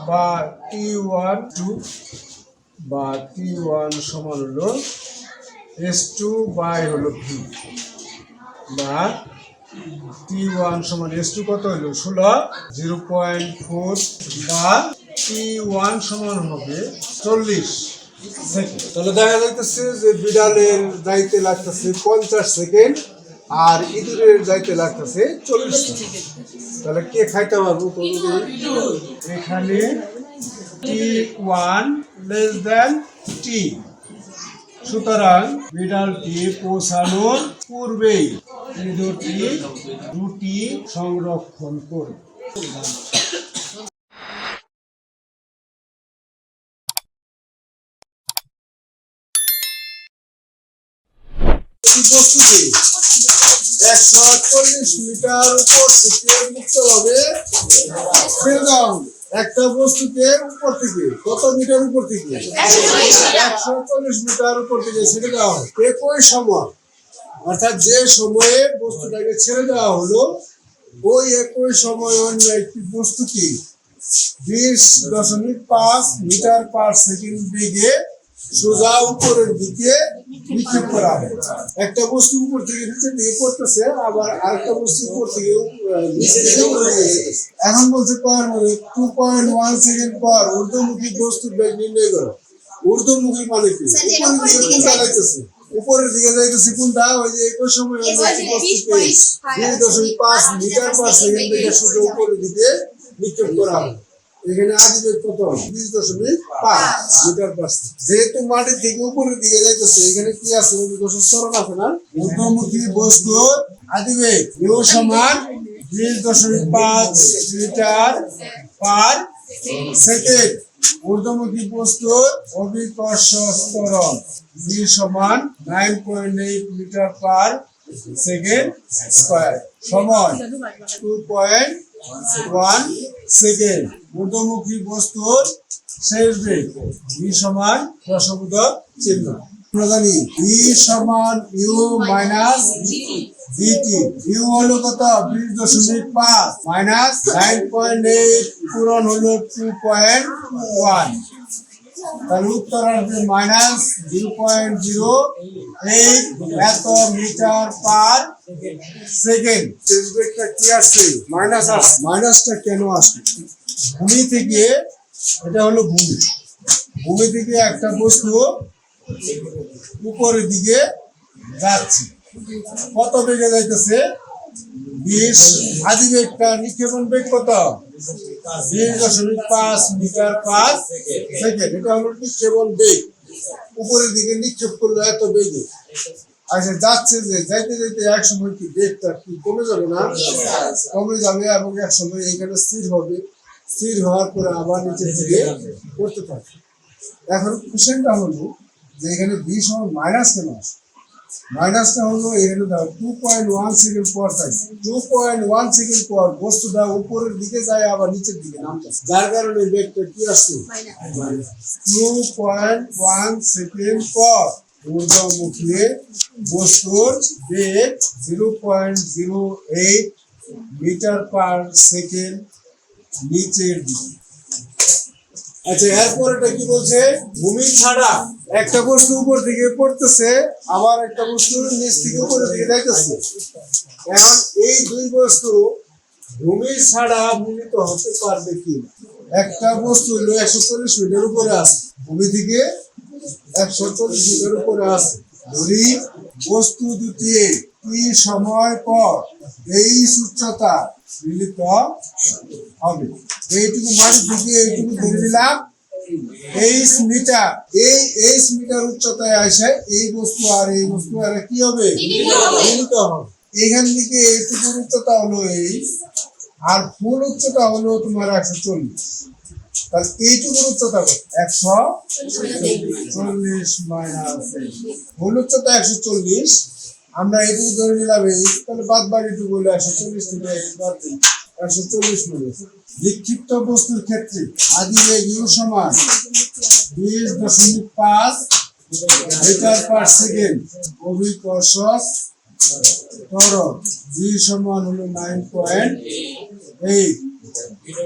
Speaker 1: বা T1 বা T1 সমান হলো S2 বাই হলো ভি বা T1 সমান S2 কত হলো 16 0.4 বা T1 সমান হবে 40 সেকেন্ড। তাহলে দেখা যাইতেছে যে বিড়ালের যাইতে লাগতেছে 50 সেকেন্ড আর ইঁদুরের যাইতে লাগতেছে 40 সেকেন্ড। তাহলে কে খাইতে পারবো এখানে T1 লেস দেন T, সুতরাং বিড়ালটি পৌঁছানোর পূর্বেই ইঁদুরটি রুটি সংরক্ষণ করবে। বস্তুটি 140 মিটার উপর থেকে মুক্তভাবে ছেড়ে দেওয়া হবে। একটা বস্তুকে উপর থেকে কত মিটার উপর থেকে 140 মিটার উপর থেকে ছেড়ে দেওয়া হবে একই সময়, অর্থাৎ যে সময়ে বস্তুটাকে ছেড়ে দেওয়া হলো ওই একই সময় অন্য একটি বস্তুকে 20.5 মিটার পার সেকেন্ড বেগে সোজা উপরের দিকে নিক্ষেপ করা হয়। একটা বস্তু উপর থেকে নিচের দিকে পড়তেছে, আবার আরেকটা বস্তু উপর থেকে নিচের দিকে পড়ে গেছে। এখন বলছে 2.1 সেকেন্ড পর ঊর্ধ্বমুখী বস্তুর বেগ নির্ণয় করো। ঊর্ধ্বমুখী মানে কি? উপরের দিকে যাইতেছে কোনটা? ওই যে একই সময় 2.5 মিটার পার সেকেন্ড বেগে সোজা উপরের দিকে নিক্ষেপ করা হয়। এখানে আদিবেগ কত 20.5 মিটার পার সেকেন্ড। যেহেতু মাটি থেকে উপরের দিকে যাইতেছে এখানে কি আছে ত্বরণ আছে না? ঊর্ধ্বমুখী বস্তুর আদিবেগ ইউ সমান 20.5 মিটার পার সেকেন্ড। ঊর্ধ্বমুখী বস্তুর অভিকর্ষ ত্বরণ V সমান 9.8 মিটার পার সেকেন্ড স্কয়ার। সময় 2.1 সেকেন্ড। ঊর্ধ্বমুখী বস্তুর শেষ বেগ V সমান দশমিক চিহ্ন। আমরা জানি V সমান U মাইনাস VT। U হলো কত 20.5 মাইনাস 9.8 পূরণ হলো 2.1। তাহলে উত্তর আসবে মাইনাস 0.08 এত মিটার পার সেকেন্ড। বেগটা কি আসছে? মাইনাস আসছে। মাইনাসটা কেন আসছে? ভূমি থেকে, এটা হলো ভূমি, ভূমি থেকে একটা বস্তু উপরের দিকে যাচ্ছে, কত বেগে যাইতেছে 20। আদিবেগটা নিক্ষেপণ বেগ কত 20.5 মিটার পার সেকেন্ড। এটা হলো নিক্ষেপণ বেগ, উপরের দিকে নিক্ষেপ করলো এত বেগে। আচ্ছা যাচ্ছে যে যাইতে যাইতে এক সময় কি বেগটা কি কমে যাবে না? কমে যাবে এবং এক সময় এখানে স্থির হবে, স্থির হওয়ার পরে আবার নিচের দিকে করতে থাকে। এখন কোশ্চেনটা হলো যে এখানে V সমান মাইনাস কেন আসে? মাইনাসটা হলো এখানে দাও 2.1 সেকেন্ড পর পাইছি। 2.1 সেকেন্ড পর বস্তুটা উপরের দিকে যায় আবার নিচের দিকে নামতেছে, যার কারণে বেগটা কি আসছে 2.1 সেকেন্ড পর ঊর্ধ্বমুখী বস্তুর বেগ 0.08 মিটার পার সেকেন্ড নিচের দিকে। আচ্ছা এরপর এটা কি বলছে? ভূমি ছাড়া একটা বস্তু উপর থেকে পড়তেছে, আবার একটা বস্তু নিচ থেকে উপরের দিকে যাইতেছে। এখন এই দুই বস্তু ভূমি ছাড়া মিলিত হতে পারবে কি? একটা বস্তু হলো 140 মিটার উপরে আছে, ভূমি থেকে 140 মিটার উপরে আছে। ধরি বস্তু দুটি কি সময় পর এই উচ্চতা মিলিত হবে। এইটুকু মাটি থেকে এইটুকু ধরে নিলাম 23 মিটার। এই মিটার উচ্চতায় আসে এই বস্তু আর এই বস্তু আর কি হবে, মিলিত হবে। এখান থেকে এইটুকুর উচ্চতা হলো এই, আর ফুল উচ্চতা হলো তোমার 140। তাহলে এইটুকুর উচ্চতা 140 মাইনাস ফুল উচ্চতা 140, আমরা এইটুকু ধরে নিলাম এই, তাহলে বাদ বাকিটুকু হলো 140 থেকে 140 মিটার। বিক্ষিপ্ত বস্তুর ক্ষেত্রে আদিবেগ ইউ সমান 20.5 মিটার পার সেকেন্ড, অভিকর্ষজ ত্বরণ v সমান হলো 9.8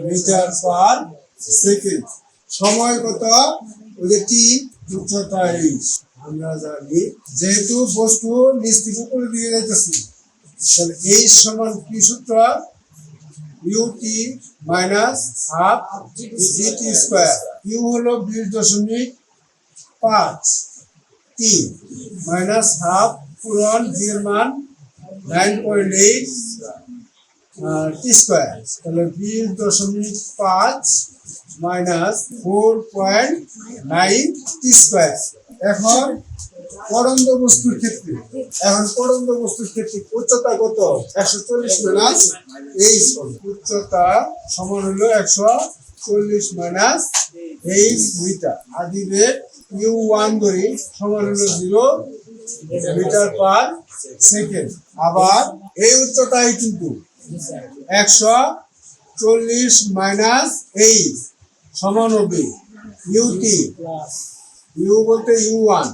Speaker 1: মিটার পার সেকেন্ড। সময় কত, ওই যে টি, উচ্চতা h। আমরা জানি যেহেতু বস্তু নিচ থেকে উপরে দিয়ে যাইতেছে, তাহলে h সমান কি সূত্র, ut minus half gt square. u হলো 20.5, t মাইনাস হাফ পূরণ v এর মান 9.8 টি স্কয়ার। তাহলে 20.5 মাইনাস 4.9 টি স্কয়ার। এখন পরন্ত বস্তুর ক্ষেত্রে, উচ্চতা কত, 140 মাইনাস h, উচ্চতা সমান হলো 140 মাইনাস h মিটার। আদিবেগ u1 ধরি সমান হলো 0 মিটার পার সেকেন্ড। আবার এই উচ্চতাই কিন্তু 140 মাইনাস h সমান হবে ut, u বলতে u1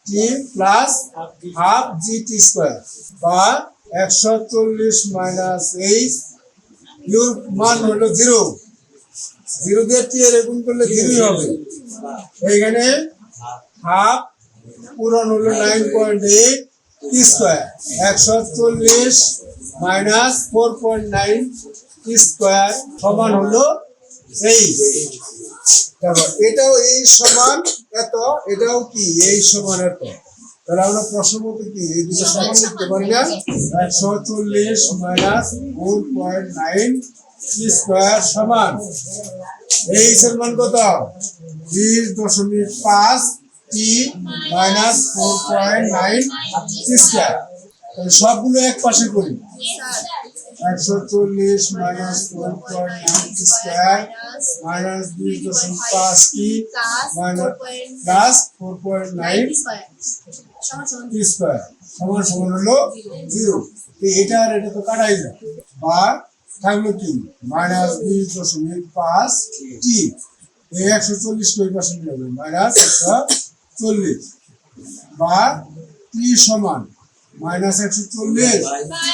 Speaker 1: t plus half gt square, বা 140 মাইনাস h, ইউর মান হলো 0, 0 দিয়ে t এর গুণ করলে 0 হবে। এখানে হাফ পূরণ হলো 9.8 টি স্কয়ার, 140 মাইনাস 4.9 টি স্কয়ার সমান হলো এই। তারপর এটাও এই সমান এত, এটাও কি এই সমান এত। তাহলে আমরা প্রশ্ন মতো কি এই দুটো সমান লিখতে পারি না, 140 মাইনাস 4.9 টি স্কয়ার সমান এই এর মান কত, 20.5 টি মাইনাস 4.9 টি স্কয়ার। তাহলে সবগুলো এক পাশে করি, 140 মাইনাস 4.9 টি স্কয়ার মাইনাস 20.5 টি মাইনাস প্লাস 4.9 টি স্কয়ার সমান সমান হলো 0। এটা আর এটা তো কাটাই যায়, বা থাকলো কি মাইনাস 20.5 টি, এই 140 কই পাশে হবে মাইনাস 140, বা টি সমান মাইনাস 140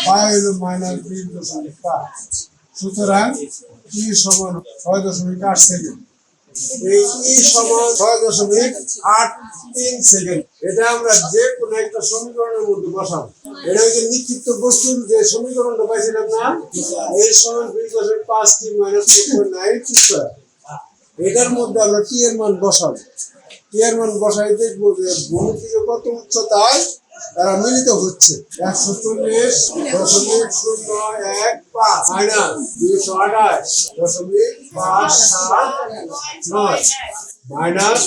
Speaker 1: পাই হলো মাইনাস 20.5। সুতরাং টি সমান 6.8 সেকেন্ড। এই টি সমান 6.83 সেকেন্ড। এটা আমরা যে কোনো একটা সমীকরণের মধ্যে বসাবো। এটা হচ্ছে নিক্ষিপ্ত বস্তুর যে সমীকরণটা পাইছিলাম না, এই সমান 20.5 টি মাইনাস 4.9 টি স্কয়ার। এটার মধ্যে আমরা টি এর মান বসাবো। টি এর মান বসাই দেখবো যে ভূমি থেকে কত উচ্চতায় তারা মিলিত হচ্ছে। 140.015 মাইনাস 228.579 মাইনাস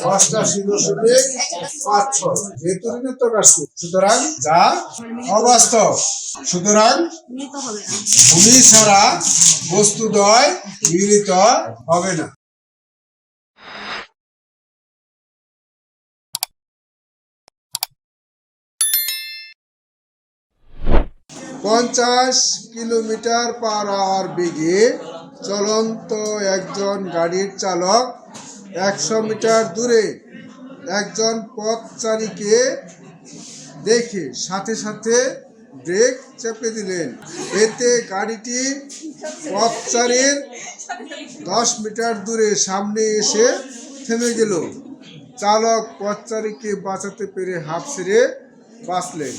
Speaker 1: 88.56, যেহেতু ঋণাত্মক আসছে সুতরাং যা অবাস্তব। সুতরাং ভূমি ছাড়া বস্তুদ্বয় মিলিত হবে না। 50 কিলোমিটার পার আওয়ার বেগে চলন্ত একজন গাড়ির চালক 100 মিটার দূরে একজন পথচারীকে দেখে সাথে সাথে ব্রেক চেপে দিলেন। এতে গাড়িটি পথচারীর 10 মিটার দূরে সামনে এসে থেমে গেল। চালক পথচারীকে বাঁচাতে পেরে হাঁপ ছেড়ে বাঁচলেন।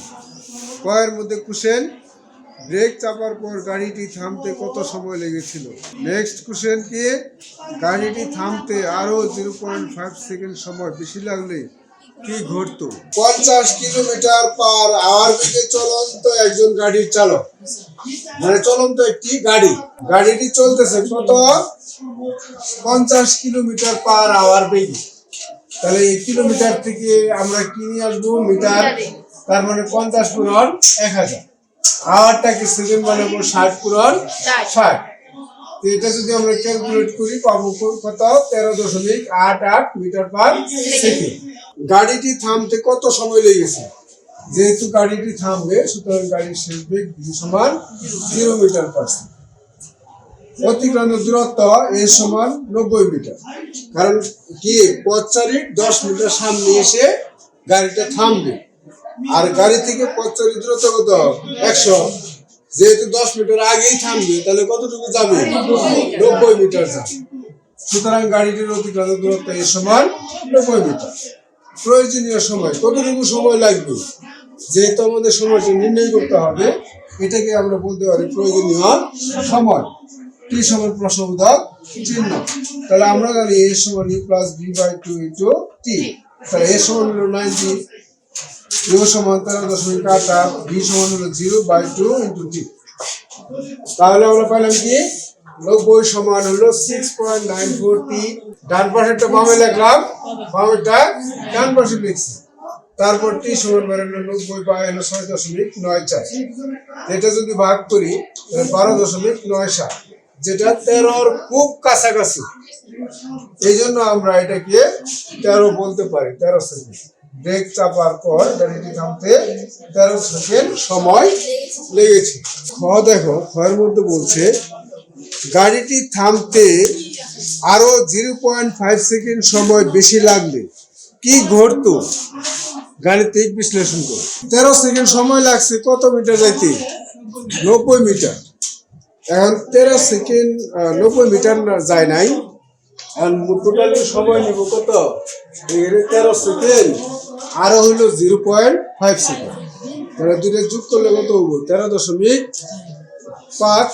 Speaker 1: কয়ের মধ্যে কুশেন ব্রেক চাপার পর গাড়িটি থামতে কত সময় লেগেছিল? নেক্সট কোশ্চেন কি, গাড়িটি থামতে আরো 0.5 সেকেন্ড সময় বেশি লাগলে কি ঘটতো? 50 কিলোমিটার পার আওয়ার বেগে চলন্ত একজন গাড়ির চালক, মানে চলন্ত একটি গাড়িটি চলতেছে কত? 50 কিলোমিটার পার আওয়ার বেগে। তাহলে এই কিলোমিটার থেকে আমরা কি নিয়ে আসবো? মিটার। তার মানে 50 পূরণ 1000, আওয়ারটাকে সেকেন্ড বানাবো 60 পূরণ 60। তো এটা যদি আমরা ক্যালকুলেট করি পাবো কত? 13.88 মিটার পার সেকেন্ড। গাড়িটি থামতে কত সময় লেগেছে? যেহেতু গাড়িটি থামবে সুতরাং গাড়ির শেষ বেগ v সমান 0 মিটার পার সেকেন্ড। অতিক্রান্ত দূরত্ব a সমান 90 মিটার। কারণ কি, পথচারী 10 মিটার সামনে এসে গাড়িটা থামবে, আর গাড়ি থেকে পথচারী দূরত্ব কত? 100। যেহেতু 10 মিটার আগেই থামবে তাহলে কতটুকু যাবে? 90 মিটার যাবে। সুতরাং গাড়িটির অতিক্রান্ত দূরত্ব a সমান 90 মিটার। প্রয়োজনীয় সময়, কতটুকু সময় লাগবে? যেহেতু আমাদের সময়টা নির্ণয় করতে হবে, এটাকে আমরা বলতে পারি প্রয়োজনীয় সময়। টি সমান প্রশ্নবোধক চিহ্ন। তাহলে আমরা জানি a সমান u প্লাস b বাই 2 ইন্টু টি। তাহলে a সমান হলো 90, u সমান 13.88, b সমান হলো 0 বাই 2 ইন্টু টি। তাহলে আমরা পেলাম কি? 90 সমান হলো 6.94 টি। ডান পাশেরটা বামে লিখলাম, বামেরটা ডান পাশে লিখছি। তারপর টি সমান বেরোলো 90 বাই হলো 6.94। এটা যদি ভাগ করি 12.97, যেটা 13-র খুব কাছাকাছি। এই জন্য আমরা এটাকে 13 বলতে পারি, 13 সেকেন্ড। ব্রেক চাপার পর গাড়িটি থামতে 13 সেকেন্ড সময় লেগেছে। দেখো এর মধ্যে বলছে গাড়িটি থামতে আরো 0.5 সেকেন্ড সময় বেশি লাগবে কি ঘটতো? গাণিতিক বিশ্লেষণ করো। 13 সেকেন্ড সময় লাগছে কত মিটার যাইতে? 90 মিটার। এখন 13 সেকেন্ড 90 মিটার যায় নাই, এখন টোটালি সময় নিব কত? 13 সেকেন্ড আরো হইলো 0.5 সেকেন্ড। তাহলে দুটো যোগ করলে কত হবো? 13.5।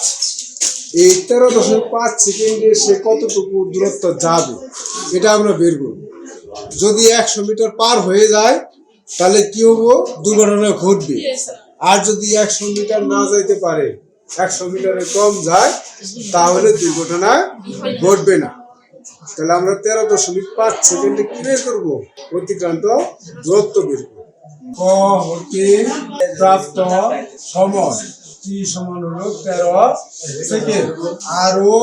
Speaker 1: এই 13.5 সেকেন্ডে সে কতটুকু দূরত্ব যাবে এটা আমরা বের করব। যদি 100 মিটার পার হয়ে যায় তাহলে কি হবো? দুর্ঘটনা ঘটবে। আর যদি 100 মিটার না যাইতে পারে, 100 মিটারের কম যায়, তাহলে দুর্ঘটনা ঘটবে না। তাহলে আমরা 13.5 সেকেন্ডে কি বের করবো? অতিক্রান্ত দূরত্ব বের করবো। ক হতে প্রাপ্ত সময় টি সমান হলো 13 সেকেন্ড। আরো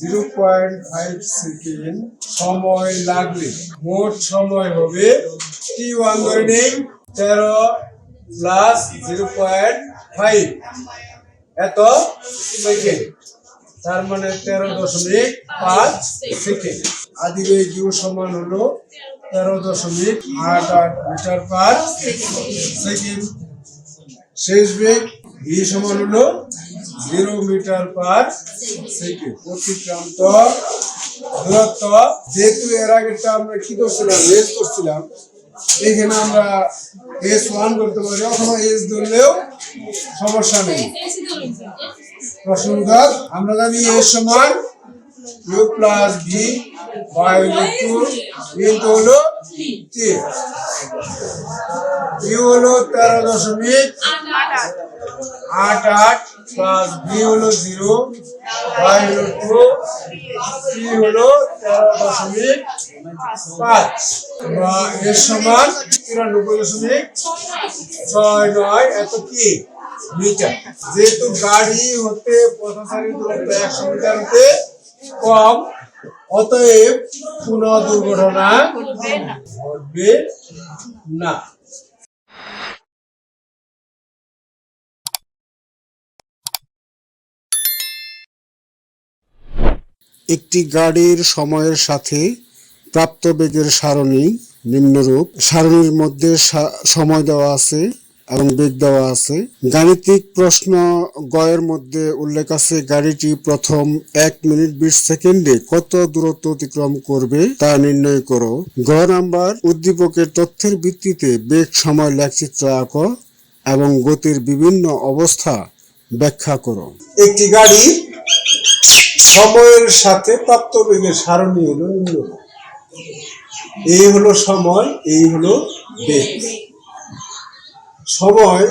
Speaker 1: 0.5 সেকেন্ড সময় লাগলে মোট সময় হবে t1 ধরে নেই, 13 প্লাস 0.5 এত সেকেন্ড। তার মানে 13.5 সেকেন্ড। আদি বেগ u সমান হলো 13.88 মিটার পার সেকেন্ড। শেষ বেগ v সমান হলো 0 মিটার পার সেকেন্ড। অতিক্রান্ত দূরত্ব, যেহেতু এর আগেরটা আমরা কি করছিলাম? এস করছিলাম, এখানে আমরা S1 করতে পারি অথবা এস ধরলেও সমস্যা নেই। প্রশ্নবোধক আমরা জানি এস সমান u plus v by 2 into হলো t। u হলো 13.88 প্লাস v হলো 0 বাই হলো 2, t হলো 13.5 বা এর সমান 93.69 এত কি মিটার। যেহেতু গাড়ি হতে পথচারী দূরত্ব 100 মিটার হতে কম, অতএব কোনো দুর্ঘটনা ঘটবে না।
Speaker 2: একটি গাড়ির সময়ের সাথে প্রাপ্ত বেগের সারণী নিম্নরূপ। সারণীর মধ্যে সময় দেওয়া আছে এবং বেগ দেওয়া আছে। গাণিতিক প্রশ্ন গয়ের মধ্যে উল্লেখ আছে গাড়িটি প্রথম 1 মিনিট 20 সেকেন্ডে কত দূরত্ব অতিক্রম করবে তা নির্ণয় করো। গ নাম্বার, উদ্দীপকের তথ্যের ভিত্তিতে বেগ সময় লেখচিত্র আঁকো এবং গতির বিভিন্ন অবস্থা ব্যাখ্যা করো।
Speaker 1: একটি গাড়ির সময়ের সাথে প্রাপ্ত বেগের সারণী হলো নিম্নরূপ। এই হলো সময়, এই হলো বেগ। সময়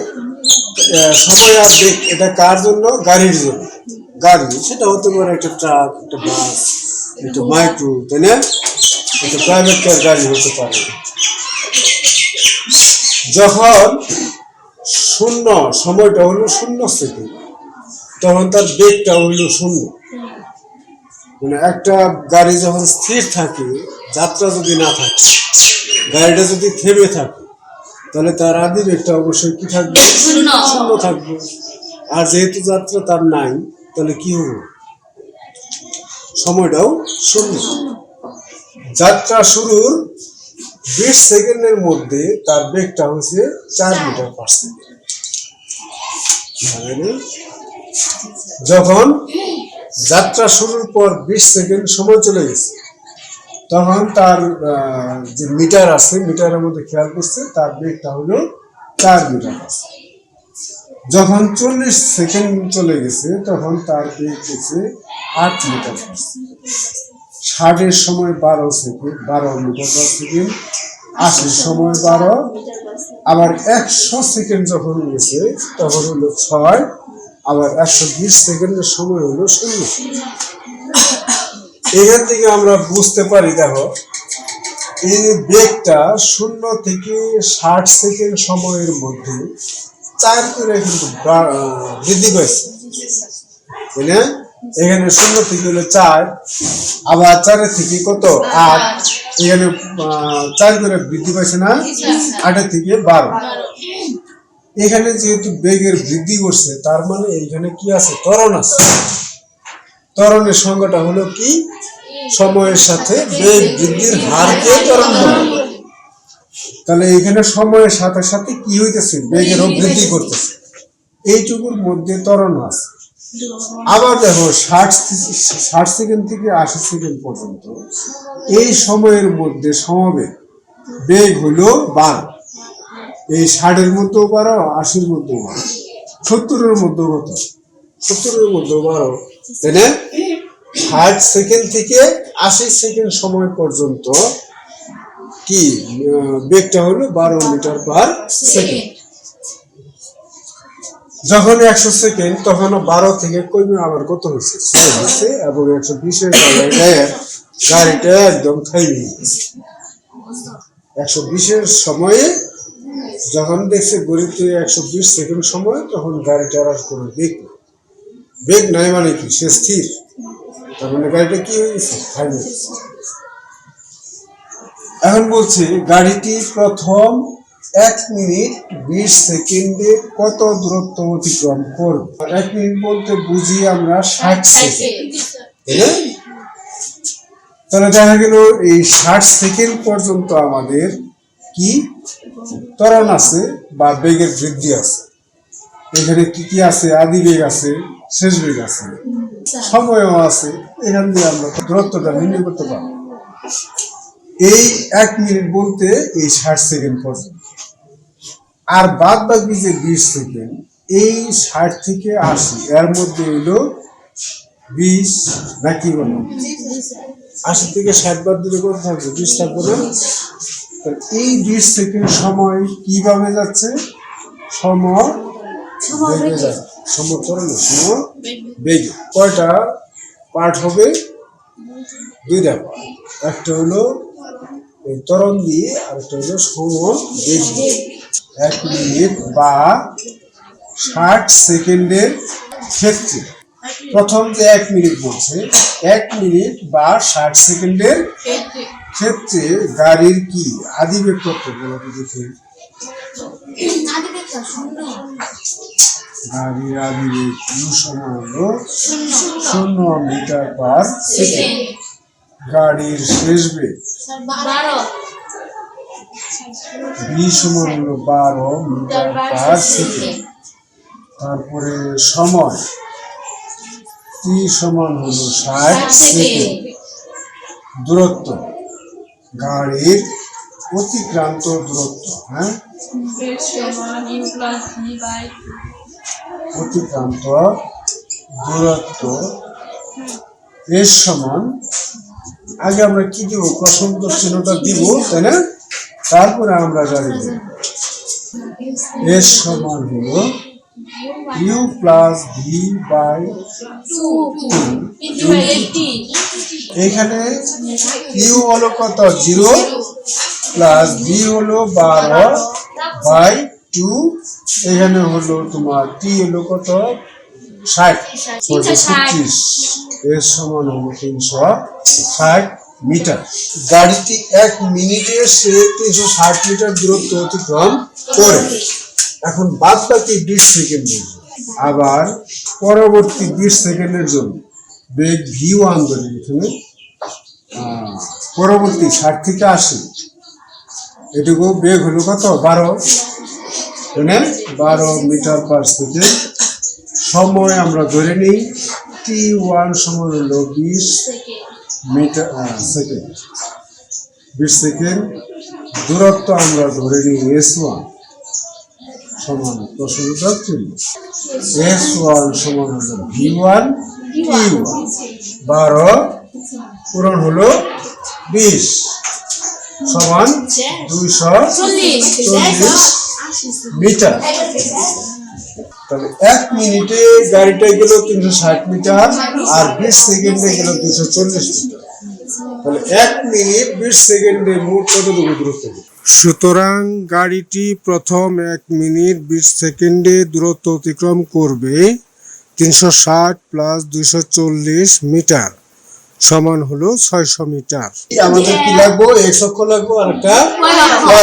Speaker 1: সময় আর বেগ এটা কার জন্য? গাড়ির জন্য। গাড়ি সেটা হতে পারে একটা ট্রাক, একটা বাস, একটা মাইক্রো, তাই না? একটা প্রাইভেট কার গাড়ি হতে পারে। যখন শূন্য, সময়টা হলো 0 সেকেন্ড, তখন তার বেগটা হলো 0। মানে একটা গাড়ি যখন স্থির থাকে, যাত্রা যদি না থাকে, গাড়িটা যদি থেমে থাকে, তাহলে তার আদি বেগটা অবশ্যই কি থাকবে? 0 থাকবে। আর যেহেতু যাত্রা তার নাই, তাহলে কি হবে? সময়টাও 0। যাত্রা শুরুর 20 সেকেন্ডের মধ্যে তার বেগটা হচ্ছে 4 মিটার পার সেকেন্ড। যখন যাত্রা শুরুর পর 20 সেকেন্ড সময় চলে গেছে, তখন তার যে মিটার আছে, মিটারের মধ্যে খেয়াল করছে তার বেগটা হলো 4 মিটার পার সেকেন্ড। যখন 40 সেকেন্ড চলে গেছে, তখন তার বেগ হচ্ছে 8 মিটার পার সেকেন্ড। 60-এর সময় 12 সেকেন্ড, 12 মিটার পার সেকেন্ড। 80-এর সময় 12, আবার 100 সেকেন্ড যখন গেছে তখন হলো 6, আবার 120 সেকেন্ডের সময় হলো 0। এখান থেকে আমরা বুঝতে পারি, দেখো এই বেগটা 0 থেকে 60 সেকেন্ড সময়ের মধ্যে 4 করে কিন্তু বৃদ্ধি পাইছে, তাই না? এখানে 0 থেকে হলো 4, আবার 4 থেকে কত? 8, এখানে 4 করে বৃদ্ধি পাইছে না? 8 থেকে 12। এখানে যেহেতু বেগের বৃদ্ধি করছে, তার মানে এইখানে কি আছে? ত্বরণ আছে। ত্বরণের সংজ্ঞাটা হলো কি? সময়ের সাথে বেগ বৃদ্ধির হারকে ত্বরণ বলে। তাহলে এখানে সময়ের সাথে সাথে কি হইতেছে? বেগেরও বৃদ্ধি করতেছে। এইটুকুর মধ্যে ত্বরণ আছে। আবার দেখো 60 সেকেন্ড থেকে 80 সেকেন্ড পর্যন্ত এই সময়ের মধ্যে সমবেগ বেগ হলো 12। এই 60-এর মধ্যেও 12, 80-এর মধ্যেও 12, 70-এর মধ্যেও কত? 70-এর মধ্যেও 12, তাই না? 60 সেকেন্ড থেকে 80 সেকেন্ড সময় পর্যন্ত কি বেগটা হলো 12 মিটার পার সেকেন্ড। যখন 100 সেকেন্ড, তখন 12 থেকে কমে আবার কত হয়েছে? 6 হয়েছে, এবং 120-এর গাড়িটা একদম থাইমে গেছে। 120-এর সময়ে যখন দেখছে গড়িতে 120 সেকেন্ড সময়, তখন গাড়িটার আর কোনো বেগ নেই। বেগ নাই মানে কি? সে স্থির। তার মানে গাড়িটা কি হয়ে গেছে? থাইমে গেছে। এখন বলছে গাড়িটি প্রথম 1 মিনিট 20 সেকেন্ডে কত দূরত্ব অতিক্রম করবে? 1 মিনিট বলতে বুঝি আমরা 60 সেকেন্ড, তাহলে দেখা গেল এই 60 সেকেন্ড পর্যন্ত আমাদের কি ত্বরণ আছে বা বেগের বৃদ্ধি আছে। এখানে কি কি আছে? আদি বেগ আছে, শেষ বেগ আছে, সময়ও আছে। এখান দিয়ে আমরা দূরত্বটা নির্ণয় করতে পারবো। এই 1 মিনিট বলতে এই 60 সেকেন্ড পর্যন্ত। আর বাদ বাকি যে 20 সেকেন্ড, এই 60 থেকে 80 এর মধ্যে হইল 20, নাকি বলো? 80 থেকে 60 বাদ দিলে কত থাকবে? 20 থাকবে না? এই 20 সেকেন্ড সময় কিভাবে যাচ্ছে? বেগে যাচ্ছে। বেগে কয়টা পার্ট হবে? 2টা পার্ট। একটা হলো ত্বরণ দিয়ে, আর একটা হলো সমবেগ দিয়ে। 1 মিনিট বা 60 সেকেন্ডের ক্ষেত্রে, প্রথম যে 1 মিনিট বলছে, 1 মিনিট বা 60 সেকেন্ডের ক্ষেত্রে গাড়ির কি আদি বেগ কত? বলো তো দেখি। গাড়ির আদি বেগ সমান হলো 0 মিটার পার সেকেন্ড। গাড়ির শেষ বেগ v সমান হলো 12 মিটার পার সেকেন্ড। তারপরে সময় t সমান হলো 60 সেকেন্ড। দূরত্ব, গাড়ির অতিক্রান্ত দূরত্ব, অতিক্রান্ত দূরত্ব এর সমান, আগে আমরা কি দিব, প্রসঙ্গ চিহ্নটা দিব, তাই না? তারপরে আমরা গাড়ি দেব। এর সমান হলো ইউ প্লাস ভি বাই 2। এখানে ইউ হলো কত, 0, প্লাস ভি হলো 12 বাই 2। এখানে হলো তোমার টি হলো কত, 60, 36। এর সমান হলো 360 মিটার। গাড়িটি 1 মিনিটে সে 360 মিটার দূরত্ব অতিক্রম করে। এখন বাদ বাকি 20 সেকেন্ডের জন্য, আবার পরবর্তী 20 সেকেন্ডের জন্য বেগ v1 ধরে এখানে পরবর্তী 60 থেকে 80 এটুকু বেগ হলো কত, 12 মিটার পার সেকেন্ড। সময় আমরা ধরে নিই t1 সময় হলো 20 মিটার সেকেন্ড, 20 সেকেন্ড। দূরত্ব আমরা ধরে নিই s1 সমান প্রশ্নটা চিহ্ন, s1 সমান হলো v1 t1, 12 পূরণ হলো 20 সমান 240 মিটার। তাহলে 1 মিনিটে গাড়িটা গেল 360 মিটার, আর 20 সেকেন্ডে গেল 240 মিটার। তাহলে 1 মিনিট 20 সেকেন্ডে মোট কতটুকু দূরত্ব?
Speaker 2: সুতরাং গাড়িটি প্রথম 1 মিনিট 20 সেকেন্ডে দূরত্ব অতিক্রম করবে 360 প্লাস 240 মিটার, সমান হলো 600 মিটার।
Speaker 1: আমাদের কি লাগবো, x অক্ষ লাগবো আর একটা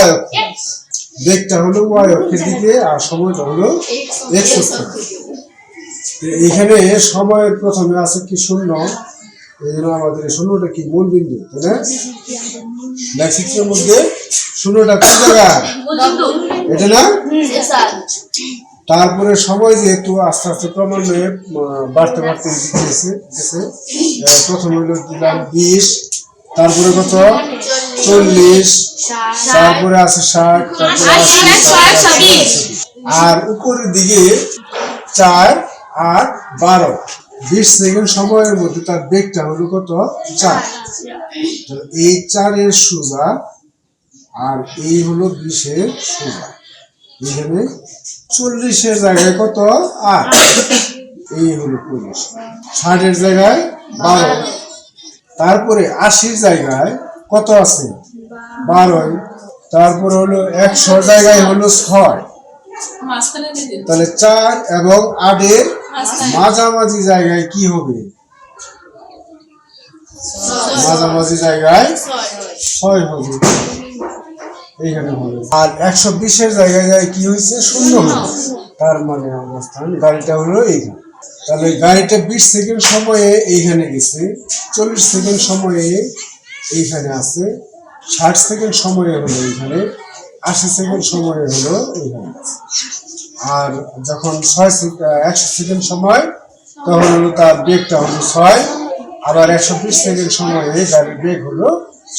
Speaker 1: y অক্ষ। বেগটা হলো y অক্ষের দিকে আর সময়টা হলো x অক্ষ। এখানে সময়ের প্রথমে আছে কি, শূন্য। এই জন্য আমাদের শূন্যটা কি, মূল বিন্দু, তাই না? ম্যাট্রিক্সের মধ্যে শূন্যটা কোন জায়গা, এটা না? তারপরে সময় যেহেতু আস্তে আস্তে ক্রমান্বয়ে বাড়তে বাড়তে গেছে, প্রথমে হলো দিলাম 20, তারপরে কত, 40, তারপরে আছে 60, তারপরে 80, আর উপরের দিকে 4 আর 12, 20 সেকেন্ড সময়ের মধ্যে তার বেগটা হলো কত, 4। এই 4 এর সোজা আর এই হলো 20 এর সোজা। এখানে 40 এর জায়গায় কত, 8, এই হলো 40, 60 এর জায়গায় 12, তারপরে 80 এর জায়গায় কত আছে, 12, তারপরে হলো 100 এর জায়গায় হলো 6। তাহলে 4 এবং 8 এর মাঝামাঝি জায়গায় কি হবে, মাঝামাঝি জায়গায় 6 হবে, এইখানে হবে। আর 120 এর জায়গায় কি হয়েছে, 0 হলো, তার মানে অবস্থান গাড়িটা হলো এইখানে। তাহলে গাড়িটা 20 সেকেন্ড সময়ে এইখানে গেছে, 40 সেকেন্ড সময়ে এইখানে আছে, 60 সেকেন্ড সময়ে হলো এইখানে, 80 সেকেন্ড সময়ে হলো এইখানে। আর যখন 100 সেকেন্ড সময়, তখন হলো তার বেগটা হলো 6, আবার 120 সেকেন্ড সময়ে গাড়ির বেগ হলো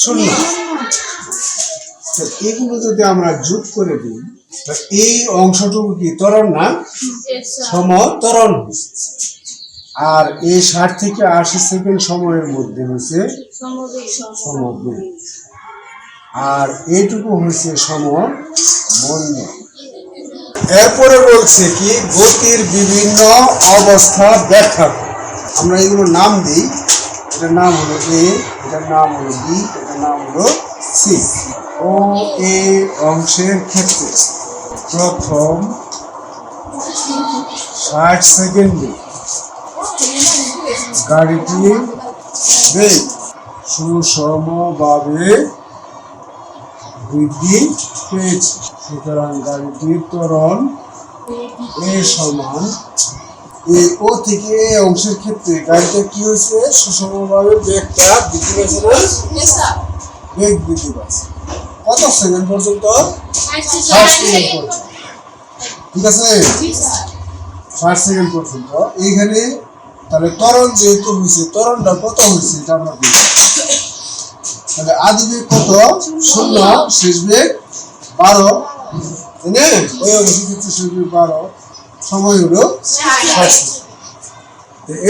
Speaker 1: 0। তো এগুলো যদি আমরা যোগ করে দিই, এই অংশটুকু কি ত্বরণ না, সমত্বরণ। আর এই 60 থেকে 80 সেকেন্ড সময়ের মধ্যে হচ্ছে সমবেগ, আর এইটুকু হচ্ছে সমমন্দন। এরপরে বলছে কি, গতির বিভিন্ন অবস্থা ব্যাখ্যা। আমরা এগুলো নাম দিই, এটার নাম হলো এ, এটার নাম হলো বি, এটার নাম হলো সি। ও এ অংশের ক্ষেত্রে প্রথম 60 সেকেন্ডে গাড়িটির বেগ সুষমভাবে বৃদ্ধি পেয়েছে। সুতরাং গাড়িটির ত্বরণ এ সমান এ ও থেকে এ অংশের ক্ষেত্রে গাড়িটা কি হয়েছে, সুষমভাবে বেগটা বৃদ্ধি পেয়েছে না, বেগ বৃদ্ধি পাচ্ছে। কত সেকেন্ড পর্যন্ত, 60 সেকেন্ড পর্যন্ত, ঠিক আছে, 60 সেকেন্ড পর্যন্ত। এইখানে তাহলে ত্বরণ যেহেতু হয়েছে, ত্বরণটা কত হয়েছে এটা আমরা দেখি। তাহলে আদি বেগ কত, 0, শেষ বেগ 12, তাই না? ওই অবস্থা ক্ষেত্রে শেষ বেগ 12, সময় হলো 60 মিনিট।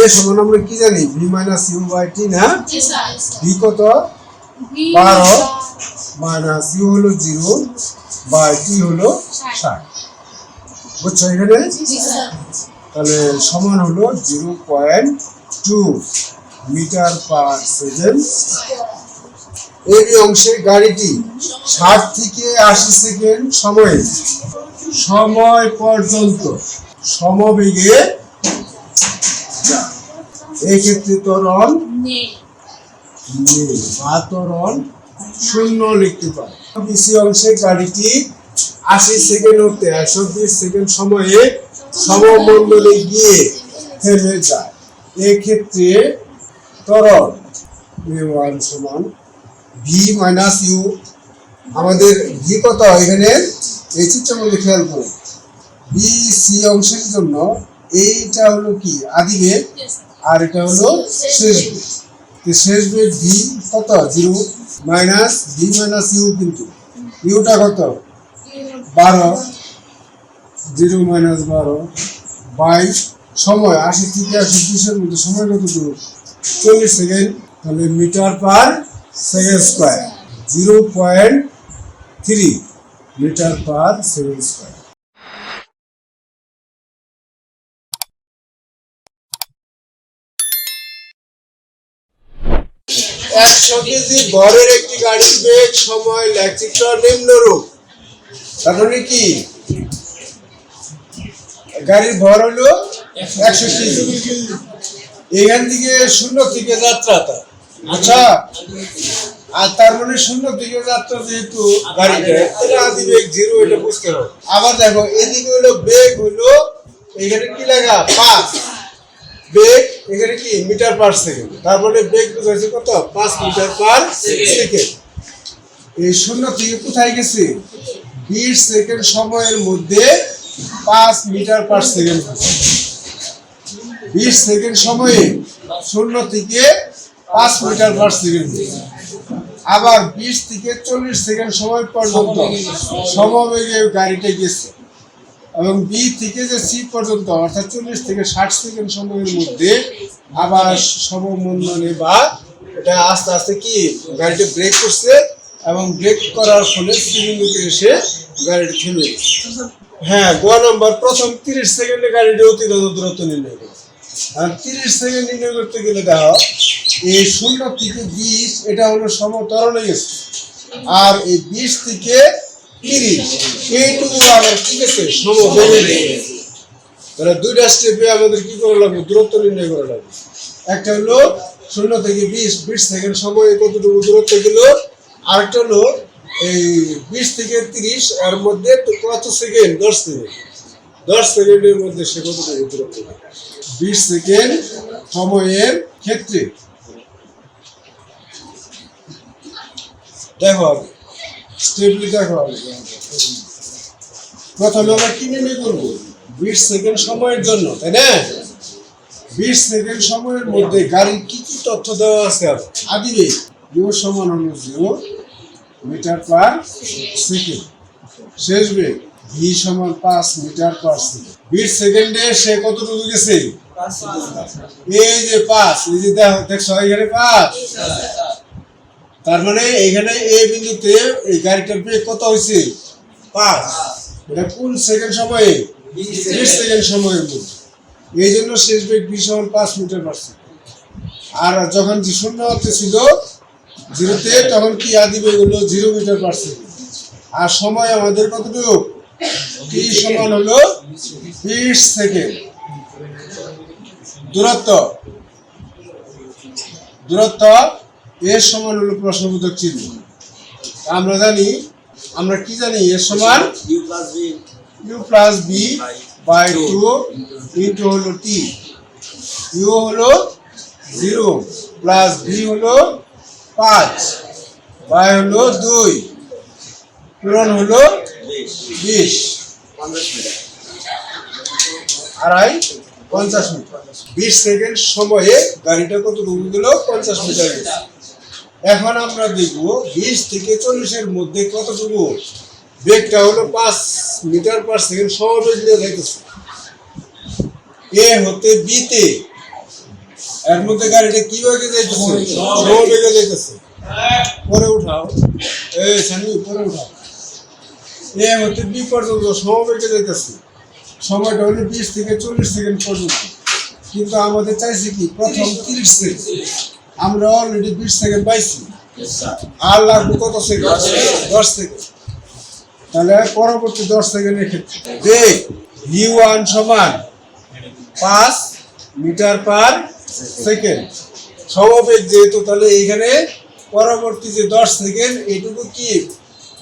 Speaker 1: এ সমান আমরা কি জানি v minus you by T না, v কত 12 মাইনাস ইউ হলো 0 বাই টি হলো 60। বুঝছো এখানে? তাহলে সমান হলো 0.2 মিটার পার সেকেন্ড। এই অংশে গাড়িটি 60 থেকে 80 সেকেন্ড সময় পর্যন্ত সমবেগে যায়। এই ক্ষেত্রে ত্বরণ নেই বা ত্বরণ শূন্য লিখতে পারে। বিসি অংশে গাড়িটি 80 সেকেন্ড হতে 120 সেকেন্ড সময়ে সমমণ্ডলে গিয়ে থেমে যায়। এই ক্ষেত্রে ত্বরণ v1 সমান v মাইনাস ইউ। আমাদের v কত এখানে এই চিত্রের মধ্যে খেয়াল করুন, বি সি অংশের জন্য এইটা হলো কি আদি বেগ আর এটা হলো শেষ বেগ। শেষ বেগ v কত 0 মাইনাস v মাইনাস ইউ, কিন্তু ইউটা কত 12, 0 মাইনাস 12 বাই সময় 80 থেকে 120 এর মধ্যে সময় কত দূর 40 সেকেন্ড। তাহলে metre per second square 0.3 metre per second square. একশো কেজি ভরের একটি গাড়ির বেগ সময় লেখচিত্র নিম্নরূপ। তাহলে কি গাড়ির ভর হলো 100 কেজি, এখান থেকে শূন্য থেকে যাত্রা, আচ্ছা, আর তার মানে শূন্য থেকে যাত্রা যেহেতু গাড়িটা তাহলে আদি বেগ 0 এটা বুঝতে হবে। আবার দেখো এদিকে হলো বেগ হলো এখানে কি লেখা 5, বেগ এখানে কি মিটার পার সেকেন্ড, তারপরে বেগ বুঝাইছে কত 5 মিটার পার সেকেন্ড। এই শূন্য থেকে কোথায় গেছে 20 সেকেন্ড সময়ের মধ্যে 5 মিটার পার সেকেন্ড। 20 সেকেন্ড সময়ে শূন্য থেকে 5 মিটার পার সেকেন্ড। আবার 20 থেকে 40 সেকেন্ড সময় পর্যন্ত সমবেগে গাড়িটা গেছে, এবং বি থেকে যে সি পর্যন্ত অর্থাৎ 40 থেকে 60 সেকেন্ড সময়ের মধ্যে আবার সমমন্দনে বা এটা আস্তে আস্তে কি গাড়িটা ব্রেক করছে, এবং ব্রেক করার ফলে সি বিন্দুতে এসে গাড়িটা থেমে গেছে। হ্যাঁ, গ নম্বর প্রথম 30 সেকেন্ডে গাড়িটা অতিরোধ দূরত্ব নির্ণয় করে। আর 30 সেকেন্ড নির্ণয় করতে গেলে দেখো এই 0 থেকে 20 এটা হলো সমতরণে গেছে, আর এই 20 থেকে 30 এইটুকু আবার কি গেছে সমবেগে গেছে। তাহলে দুইটা স্টেপে আমাদের কি করা লাগবে দূরত্ব নির্ণয় করা লাগবে। একটা হলো 0 থেকে 20 সেকেন্ড সময়ে কতটুকু দূরত্ব গেল, আরেকটা হলো এই 20 থেকে 30 এর মধ্যে কত সেকেন্ড 10 সেকেন্ডের মধ্যে সে কতটুকু দূরত্ব গেল। 20 সেকেন্ড সময়ের ক্ষেত্রে দেখো স্টেপলি দেখো, প্রথমে আমরা কি নির্ণয় করবো 20 সেকেন্ড সময়ের জন্য, তাই না? 20 সেকেন্ড সময়ের মধ্যে গাড়ির কি কি তথ্য দেওয়া আছে। আদি বেগ ইউ সমান হলো 0 মিটার পার সেকেন্ড, শেষ বেগ ভি সমান 5 মিটার পার সেকেন্ড। 20 সেকেন্ডে সে কতটুকু গেছে, এই যে 5, এই যে দেখছো এখানে 5, তার মানে এখানে এই বিন্দুতে এই গাড়িটার বেগ কত হয়েছে 5, এটা কোন সেকেন্ড সময়ে 20 সেকেন্ড সময়ের মধ্যে। এই জন্য শেষ বেগ ভি সমান 5 মিটার পার সেকেন্ড। আর যখন 0 হতে ছিল 0-তে তখন কি আদি বেগ হলো 0 মিটার পার সেকেন্ড। আর সময় আমাদের কতটুকু টি সমান হলো 20 সেকেন্ড। দূরত্ব এর সমান হলো প্রশ্নবোধক চিহ্ন। আমরা কি জানি এর সমান U plus V by 2 into হলো টি। ইউ হলো 0 প্লাস বি হলো 5 বাই হলো 2 পূরণ হলো 20 আড়াই 50 মিটার। 20 সেকেন্ড সময়ে গাড়িটা কতটুকু গেল 50 মিটার গেছে। এখন আমরা দেখব 20 থেকে 40 এর মধ্যে কতটুকু বেগটা হলো 5 মিটার পার সেকেন্ড সমবেগ নিয়ে যাইতেছে। এ হতে বি তে, এর মধ্যে গাড়িটা কি বেগে যাইতেছে? সমবেগে যাইতেছে। পরে উঠাও, এই সানি পরে উঠাও। এ হতে বি পর্যন্ত সমবেগে যাইতেছে, সময়টা হলো 20 থেকে 40 সেকেন্ড পর্যন্ত। কিন্তু আমাদের চাইছে কি প্রথম 30 সেকেন্ড, আমরা অলরেডি 20 সেকেন্ড পাইছি, আর লাগবে কত সেকেন্ড? 10 সেকেন্ড। তাহলে পরবর্তী 10 সেকেন্ডের ক্ষেত্রে যে v1 সমান 5 মিটার পার সেকেন্ড সমবেগ যেহেতু, তাহলে এইখানে পরবর্তী যে 10 সেকেন্ড এইটুকু কি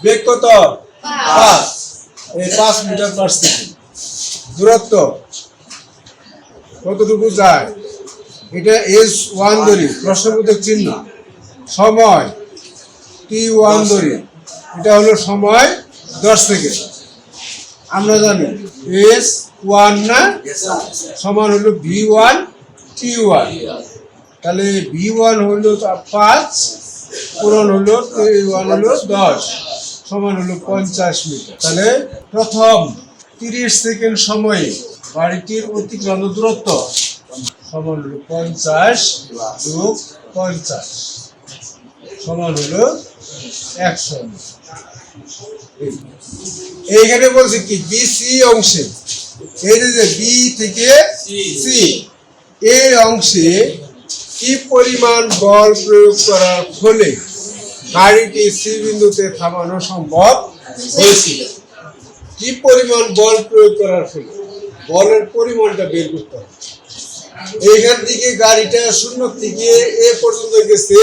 Speaker 1: বেগ কত? 5, এই 5 মিটার পার সেকেন্ড। দূরত্ব কতটুকু যায়? এটা s1 ধরি, প্রশ্নবোধক চিহ্ন। সময় t1 ধরি, এটা হলো সময় 10 সেকেন্ড। আমরা জানি s1 না সমান হলো v1 t1, তাহলে v1 হলো 5 পূরণ হলো t1 হলো 10 সমান হলো 50 মিটার। তাহলে প্রথম 30 সেকেন্ড সময়ে গাড়িটির অতিক্রান্ত দূরত্ব সমান হলো 50 যোগ 50 সমান হলো 100 মিটার। এইখানে বলছে কি বিসি অংশে, এই যে বি থেকে সি এই অংশে কি পরিমাণ বল প্রয়োগ করার ফলে গাড়িটি সি বিন্দুতে থামানো সম্ভব হয়েছিল। কি পরিমাণ বল প্রয়োগ করার ফলে, বলের পরিমাণটা বের করতে হবে। এইখান থেকে গাড়িটা 0 থেকে এ পর্যন্ত গেছে,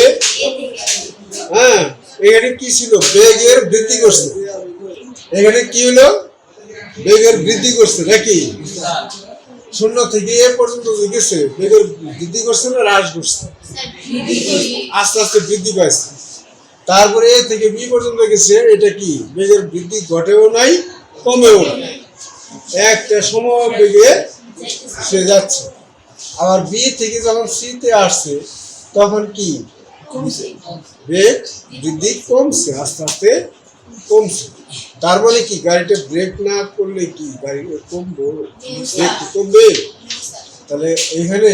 Speaker 1: হ্যাঁ এখানে কি ছিল? বেগের বৃদ্ধি করছে। এখানে কি হলো? বেগের বৃদ্ধি করছে নাকি? 0 থেকে এ পর্যন্ত গেছে, বেগের বৃদ্ধি করছে না হ্রাস করছে? আস্তে আস্তে বৃদ্ধি পাইছে। তারপরে এ থেকে বি পর্যন্ত গেছে, এটা কি বেগের বৃদ্ধি ঘটেও নাই কমেও নাই, একটা সমবেগে সে যাচ্ছে। আবার বি থেকে যখন সি তে আসছে তখন কি বেগ বৃদ্ধি কমছে, আস্তে আস্তে কমছে। তার মানে কি গাড়িটা ব্রেক না করলে কি গাড়ি কমবো? ব্রেক কমবে। তাহলে এখানে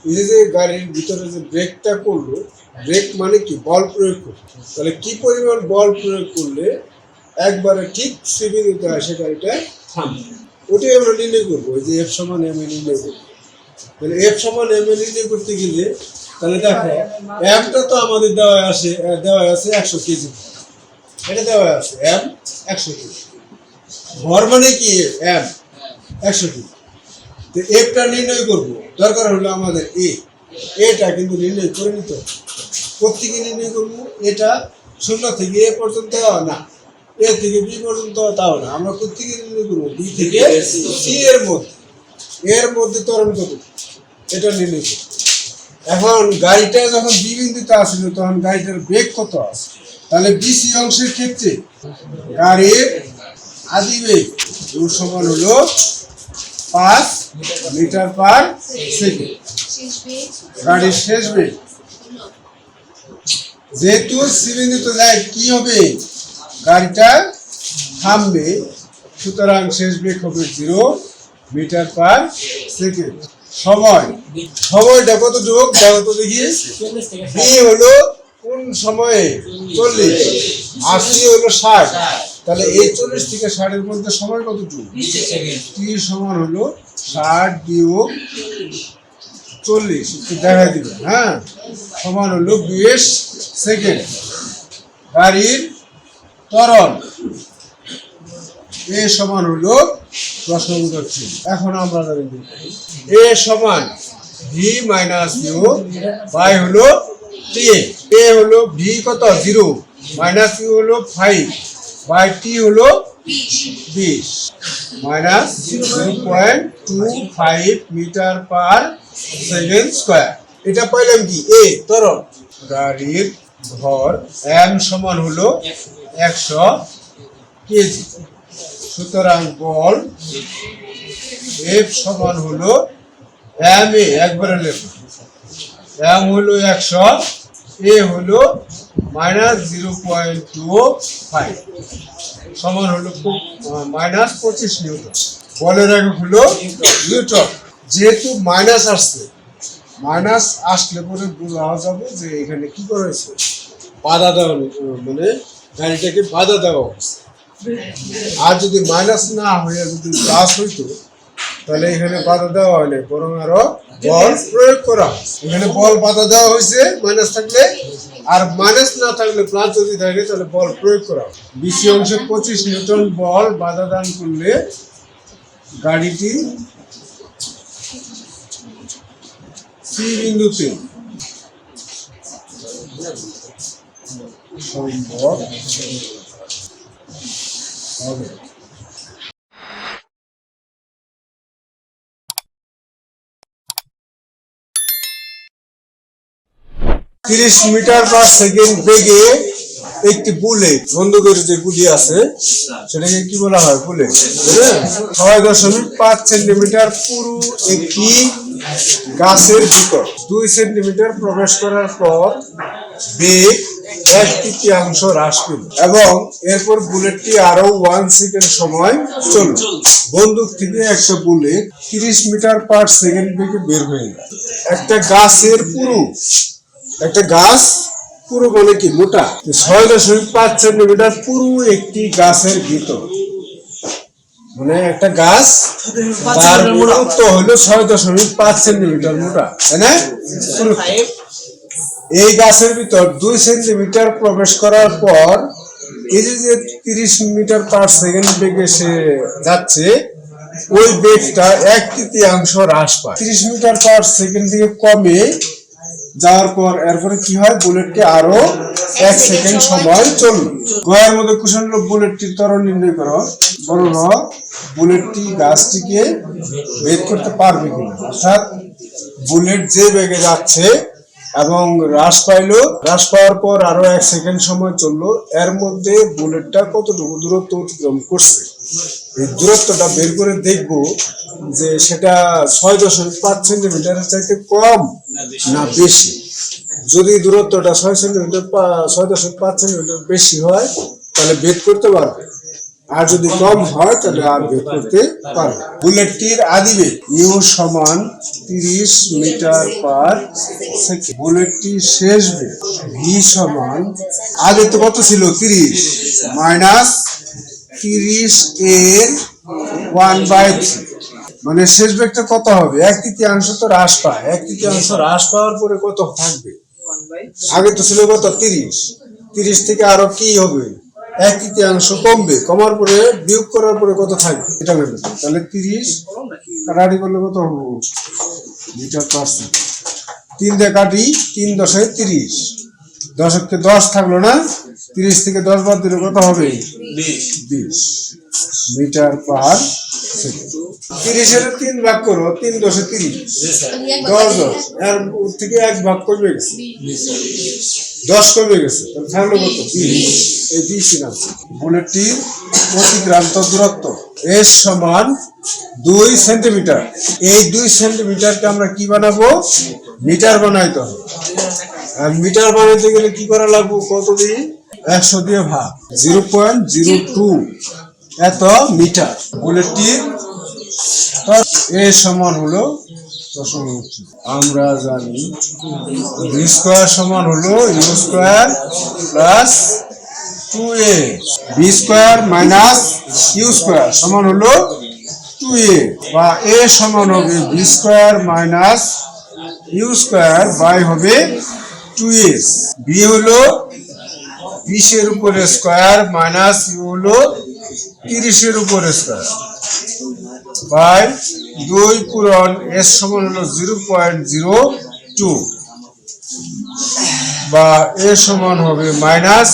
Speaker 1: এই যে গাড়ির ভিতরে যে ব্রেকটা করলো, ব্রেক মানে কি বল প্রয়োগ করলো। তাহলে কি পরিমাণ বল প্রয়োগ করলে একবারে ঠিক সিবিতে আসে গাড়িটা থামবে, ওটাই আমরা নির্ণয় করবো। ওই যে এফ সমান এম এ নির্ণয় করবো। তাহলে এফ সমান এম এ নির্ণয় করতে গেলে তাহলে দেখো এমটা তো আমাদের দেওয়া আছে 100 কেজি, এটা দেওয়া আছে এম 100 কেজি, ভর মানে কি এম 100 কেজি। তো এফটা নির্ণয় করবো, দরকার হলো আমাদের এটা কিন্তু নির্ণয় করে নিতে হবে। প্রত্যেকে নির্ণয় করবো, এটা 0 থেকে এ পর্যন্ত না, এ থেকে বি পর্যন্ত তাও না, আমরা প্রত্যেকে নির্ণয় করবো বি থেকে সি এর মধ্যে ত্বরণ কত, এটা নির্ণয় করবো। এখন গাড়িটা যখন বি বিন্দুতে আসছিল তখন গাড়িটার বেগ কত আছে? তাহলে বিসি অংশের ক্ষেত্রে গাড়ির আদি বেগ সমান হলো 5 মিটার পার সেকেন্ড। গাড়ির শেষ বেগ যেহেতু সি বিন্দুতে যায় কি হবে? গাড়িটা থামবে, সুতরাং শেষ বেগ হবে 0 মিটার পার সেকেন্ড। সময়টা কত যোগ দেখো তো দেখি। বি হলো কোন সময়ে? 40, আর সি হলো 60, তাহলে এই 40 থেকে 60 এর মধ্যে সময় কত যোগ? টি সমান হলো 60 বিয়োগ 40, একটু দেখা দিবেন, হ্যাঁ সমান হলো 20 সেকেন্ড। গাড়ির ত্বরণ এ সমান হলো প্রশ্নবোধক চিহ্ন। এখন আমরা জানি এ সমান ভি মাইনাস ইউ বাই হলো টি। এ হলো ভি কত? 0, মাইনাস ইউ হলো 5 বাই টি হলো 20 minus 0.25 metre per second square. এটা পাইলাম কি? এ ত্বরণ। গাড়ির ভর এম সমান হলো 100 কেজি, সুতরাং বল এফ সমান হলো এম এ, একবারে লেখো, এম হলো 100, এ হলো মাইনাস 0.25 সমান হলো মাইনাস 25 নিউটন। বলের একক হলো নিউটন। যেহেতু মাইনাস আসছে, মাইনাস আসলে পরে বোঝা যাবে যে এখানে কি করেছে, বাধা দেওয়া, মানে গাড়িটাকে বাধা দেওয়া হয়েছে। আর যদি মাইনাস না হয়ে যদি প্লাস হইতো তাহলে এখানে বাধা দেওয়া হয়নি, বরং আরো বল প্রয়োগ করা হয়েছে। এখানে বল বাধা দেওয়া হয়েছে মাইনাস থাকলে, আর মাইনাস না থাকলে প্লাস যদি থাকে তাহলে বল প্রয়োগ করা হয়। বিসি অংশে 25 নিউটন বল বাধা দান করলে গাড়িটি সি বিন্দুতে সম্ভব হবে। 30 মিটার পার সেকেন্ড বেগে একটি বুলেট, বন্দুকের যে গুলি আছে সেটাকে কি বলা হয়, বুলেট। 6.5 সেন্টিমিটার পুরো একটি গাছের ভিতর 2 সেন্টিমিটার প্রবেশ করার পর বেগ 1/3 হ্রাস পেল এবং এরপর বুলেটটি আরো 1 সেকেন্ড সময় চলল। বন্দুক থেকে একটা বুলেট 30 মিটার পার সেকেন্ড বেগে বের হয়ে গেল। একটা গাছের একটা গাছ পুরো মানে কি মোটা 6.5 সেন্টিমিটার পুরো একটি গাছের ভিতর, মানে একটা গাছ তার পুরুত্ব হলো 6.5 সেন্টিমিটার মোটা, তাই না? এই গাছের ভিতর 2 সেন্টিমিটার প্রবেশ করার পর এই যে 30 মিটার পার সেকেন্ড বেগে সে যাচ্ছে, ওই বেগটা 1/3 হ্রাস পায়। 30 মিটার পার সেকেন্ড থেকে কমে যাওয়ার পর এরপরে কি হয়, বুলেটটি আরো 1 সেকেন্ড সময় চলল। গয়ের মধ্যে কুশন হলো বুলেটটির ত্বরণ নির্ণয় করো। বলল বুলেটটি গাছটিকে ভেদ করতে পারবে কিনা, অর্থাৎ বুলেট যে বেগে যাচ্ছে এবং হ্রাস পাওয়ার পর আরো 1 সেকেন্ড সময় চললো, এর মধ্যে বুলেটটা কতটুকু দূরত্ব অতিক্রম করছে। এই দূরত্বটা বের করে দেখবো যে সেটা 6.5 সেন্টিমিটারের চাইতে কম না বেশি। যদি দূরত্বটা 6.5 সেন্টিমিটার বেশি হয় তাহলে ভেদ করতে পারবে, আর যদি কম হয় তাহলে আর ভেদ করতে পারবে। বুলেটটির আদিবেগ ইউ সমান 30 মিটার পার সেকেন্ড। বুলেটটির শেষ বেগ ভি সমান, আগে তো কত ছিল 30 মাইনাস 30 এর 1/3, মানে শেষ বেগটা কত হবে, 1/3 তো হ্রাস পায়। 1/3 হ্রাস পাওয়ার পরে কত থাকবে, আগে তো ছিল কত 30 থেকে আরো কি হবে 1/3 কমবে, কমার পরে বিয়োগ করার পরে কত থাকবে এটা ভেবে, তাহলে 30 কাটাকাটি করলে কত হবে মিটার পার সেকেন্ড। 3 দিয়ে কাটি, 3 10 30, 10কে 10 থাকলো না, 30 থেকে 10 বাদ দিলে কত হবে 20 মিটার পার সেকেন্ড। 30 এর 3 ভাগ করো, 3 10 30, 10 এর থেকে 1 ভাগ কমে গেছে, 10 কমে গেছে, তাহলে থাকলো কত 20। এই 20 নাম বুলেটটির অতিক্রান্ত দূরত্ব এস সমান 2 সেন্টিমিটার। এই 2 সেন্টিমিটারকে আমরা কি বানাবো, মিটার বানাইতে হবে। আর মিটার বানাইতে গেলে কি করা লাগবে, কত দিয়ে 100 দিয়ে ভাগ, 0.02 এত মিটার। বুলেটটির এ সমান হলো, আমরা জানি ভি স্কয়ার সমান হলো U square plus 2a, V square minus U square সমান হলো 2a, বা a সমান হবে V square minus U square by হবে 2s। বি হলো 20 এর উপরে স্কয়ার মাইনাস ইউ হলো 30 এর উপরে স্কয়ার বাই 2 পূরণ এস সমান হলো 0.02, বা এ সমান হবে মাইনাস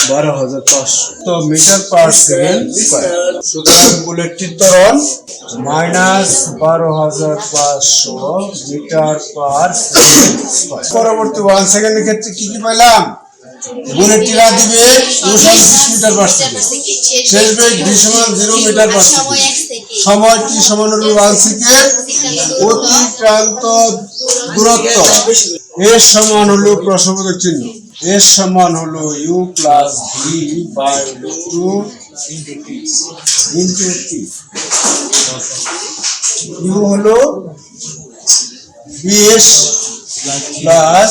Speaker 1: 12,500 তো মিটার পার সেকেন্ড স্কয়ার। সুতরাং বুলেটটির ত্বরণ minus 12,500 metre per second square. পরবর্তী 1 সেকেন্ডের ক্ষেত্রে কি কি পেলাম, বুলেটটির আদিবেগ 30 মিটার পার সেকেন্ড, শেষ বেগ ভি সমান 0 মিটার পার সেকেন্ড, সময় টি সমান হলো 1 সেকেন্ড, অতিক্রান্ত দূরত্ব এর সমান হলো প্রশ্নবোধক চিহ্ন, এর সমান হলো U plus V by 2 into T. U হলো 20 প্লাস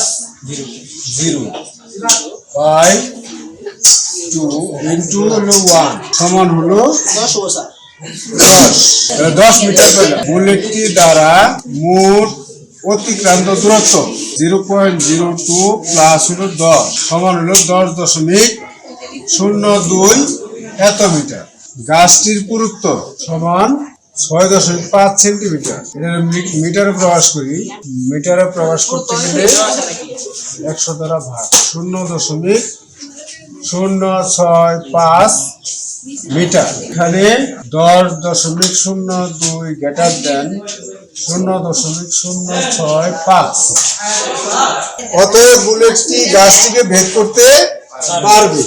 Speaker 1: 0 বাই 2 ইন্টু হলো 1 সমান হলো 10 মিটার পেলাম। বুলেটটি দ্বারা মোট অতিক্রান্ত দূরত্ব 0.02 প্লাস হলো 10 সমান হলো 10.02 এত মিটার। গাছটির পুরুত্ব সমান 6.5 সেন্টিমিটার। এটা মিটারে প্রকাশ করি, মিটারে প্রকাশ করতে গেলে 100 দ্বারা ভাগ 0.065 মিটার। এখানে 10.02 গ্রেটার দেন 0.065। অতএব বুলেটটি গাছটিকে ভেদ করতে পারবে।